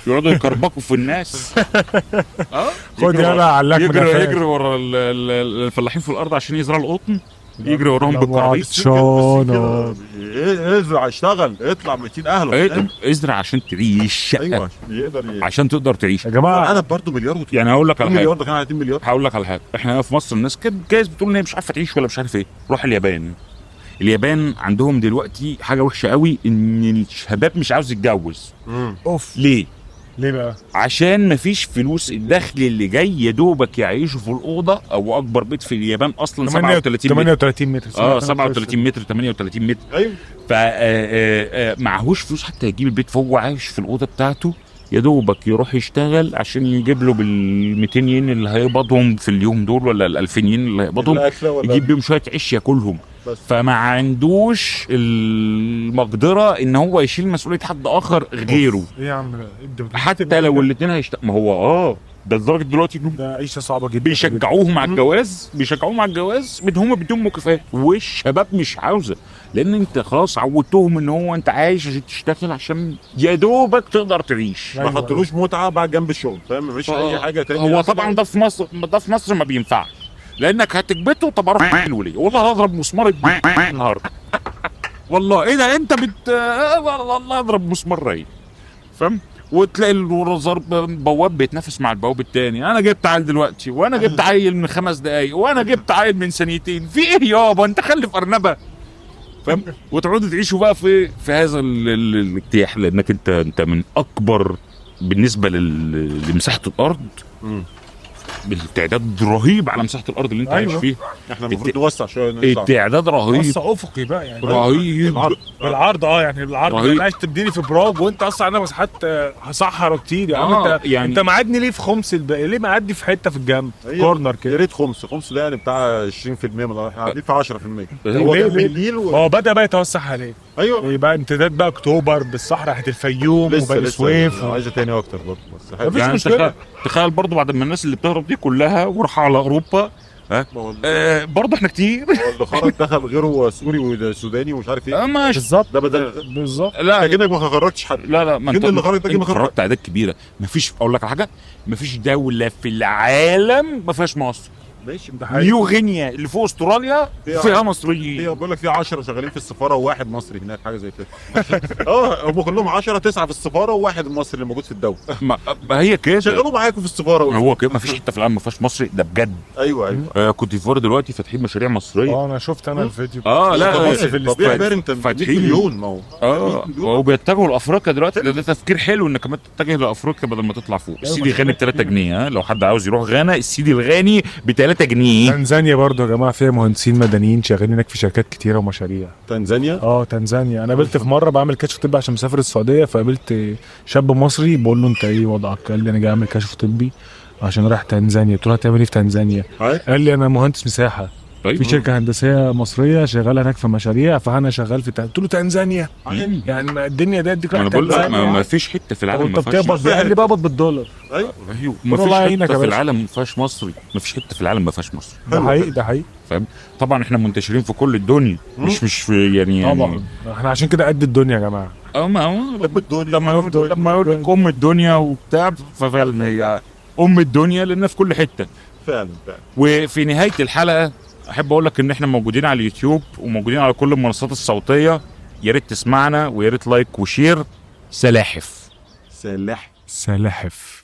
يقعدوا يكربكوا في الناس. خد يلا علاك من يجري قفاك. يجري ورا الفلاحين في الارض عشان يزرعوا القطن، يجري وراهم بالكرابيس. شانو. ازرع اشتغل اطلع 200 اهله. ازرع عشان تعيش. ايوه يقدر عشان تقدر تعيش. يا جماعه انا برضه مليار يعني هقول لك على حاجه، مليار ده كان على 2 مليار. هقول لك على حاجه. احنا في مصر الناس كانت جايز بتقول ان هي مش عارفه تعيش ولا مش عارف ايه. روح اليابان. اليابان عندهم دلوقتي حاجه وحشه قوي، ان الشباب مش عاوز يتجوز. اوف. ليه بقى؟ عشان مفيش فلوس. الدخل اللي جاي يا دوبك يعيشوا في الاوضه، او اكبر بيت في اليابان اصلا 38 متر 37 متر 38 متر. ايوه معهوش فلوس حتى يجيب البيت، فهو عايش في الاوضه بتاعته يا دوبك يروح يشتغل عشان يجيب له بال 200 ين اللي هيقبضهم في اليوم دول، ولا ال 2000 ين اللي هيقبضهم، يجيب بيهم شويه عيش ياكلهم. بس. فما عندوش المقدره ان هو يشيل مسؤوليه حد اخر غيره. ايه يا عم حتى لو الاثنين هيشتغل، ما هو ده لدرجه دلوقتي انهم ده عيشه صعبه جدا. بيشجعوهم على الجواز، ان هم بدهم مكافآت، والشباب مش عاوزه، لان انت خلاص عودتهم ان هو انت عايش عشان تشتغل عشان يا دوبك تقدر تعيش. ما حطلوش متعه بعد جنب الشغل، فاهم؟ مفيش اي حاجه تانية. هو طبعا ده في مصر ما بينفعش، لانك هتكبته. طب اروح اعمل ايه؟ والله هضرب مسمار النهارده. والله ايه ده انت والله اضرب مسمار ايه، فاهم؟ وتلاقي البواب بيتنافس مع البواب التاني. انا جبت عيل دلوقتي، وانا جبت عيل من 5 دقايق، وانا جبت عيل من سنتين. في ايه يابا؟ انت خلف ارنبه، فاهم؟ وتقعدوا تعيشوا بقى في هذا الاجتياح، لانك انت من اكبر بالنسبه لمساحه الارض. بالتعداد رهيب على مساحه الارض اللي انت عايش فيها. احنا المفروض نوسع شويه. التعداد رهيب، وسع افقي بقى يعني. رهيب بالعرض. يعني بالعرض. رهيب. عايز تبديني في براج وانت اصلا عندك مساحات صحراء كتير يا عم. انت يعني انت معدني ليه في خمس الباقي؟ ليه معدي في حته في الجنب كورنر يا كده؟ ريت خمس ده يعني بتاع 20% من احنا قاعدين في 10%. هو ليه بالليل هو بدا بقى يتوسع عليه. ايوه يبقى امتداد بقى اكتوبر بالصحراء ناحيه الفيوم وبني سويف عايزه تاني اكتر برضه بس مفيش يعني مشكلة. تخيل برضو بعد ما الناس اللي بتهرب دي كلها وراح على اوروبا، برضه احنا كتير. اللي خرج دخل غيره سوري وسوداني ومش عارف ايه. ماشي بالظبط ده بدل بالظبط. لا كأنك ما خرجتش حد. لا ما انت اللي خرجت تجي ما خرجت اعداد كبيره. مفيش، اقول لك على حاجه، مفيش دوله في العالم ما فيهاش مصر. ماشي نيو غينيا اللي فوق استراليا فيها مصريين. بقول لك في 10 شغالين في السفاره وواحد مصري هناك، حاجه زي كده. هم كلهم 10 9 في السفاره وواحد مصري اللي موجود في الدوله. ما هي كده شغلوا معاكم في السفاره. هو كده مفيش حته في العالم ما فيهاش مصري، ده بجد. ايوه كوت ديفوار دلوقتي فاتحين مشاريع مصريه. انا شفت الفيديو. لا مصر في طبيعي بقى انت 100 مليون. ما هو وبيتجهوا لافريقيا دلوقتي. ده تفكير حلو انك كمان تتجه لافريقيا بدل ما تطلع فوق. السيدي الغاني ب 3 جنيه. لو حد عاوز يروح غانا، السيدي الغاني ب 3 جنيه. تنزانيا برضو يا جماعه فيها مهندسين مدنيين شغالين هناك في شركات كتيره ومشاريع. تنزانيا تنزانيا. انا قابلت في مره بعمل كشف طبي عشان مسافر السعوديه، فقابلت شاب مصري بقول له انت ايه وضعك؟ قال لي انا جاي اعمل كشف طبي عشان رايح تنزانيا. قلت له هتعمل ايه في تنزانيا؟ قال لي انا مهندس مساحه في شركه هندسيه مصريه شغاله هناك في مشاريع، فانا شغال في قلت له تنزانيا يعني الدنيا دي اديك انا بقول لك ما فيش حته في العالم ما فيهاش. قال لي بقبض بالدولار. ايوه ما فيش حته في العالم ما فيهاش مصري. ما فيش حته في العالم ما فيهاش مصري. ده حقيقي فاهم؟ طبعا احنا منتشرين في كل الدنيا، مش في يعني طبعا احنا عشان كده قد الدنيا يا جماعه. لما يقول ام الدنيا وبتاع، ففعلا هي ام الدنيا لان في كل حته فعلا. وفي نهايه الحلقه احب اقول لك ان احنا موجودين على اليوتيوب وموجودين على كل المنصات الصوتيه. يا ريت تسمعنا ويا ريت لايك وشير. سلاحف. سلاحف. سلاحف.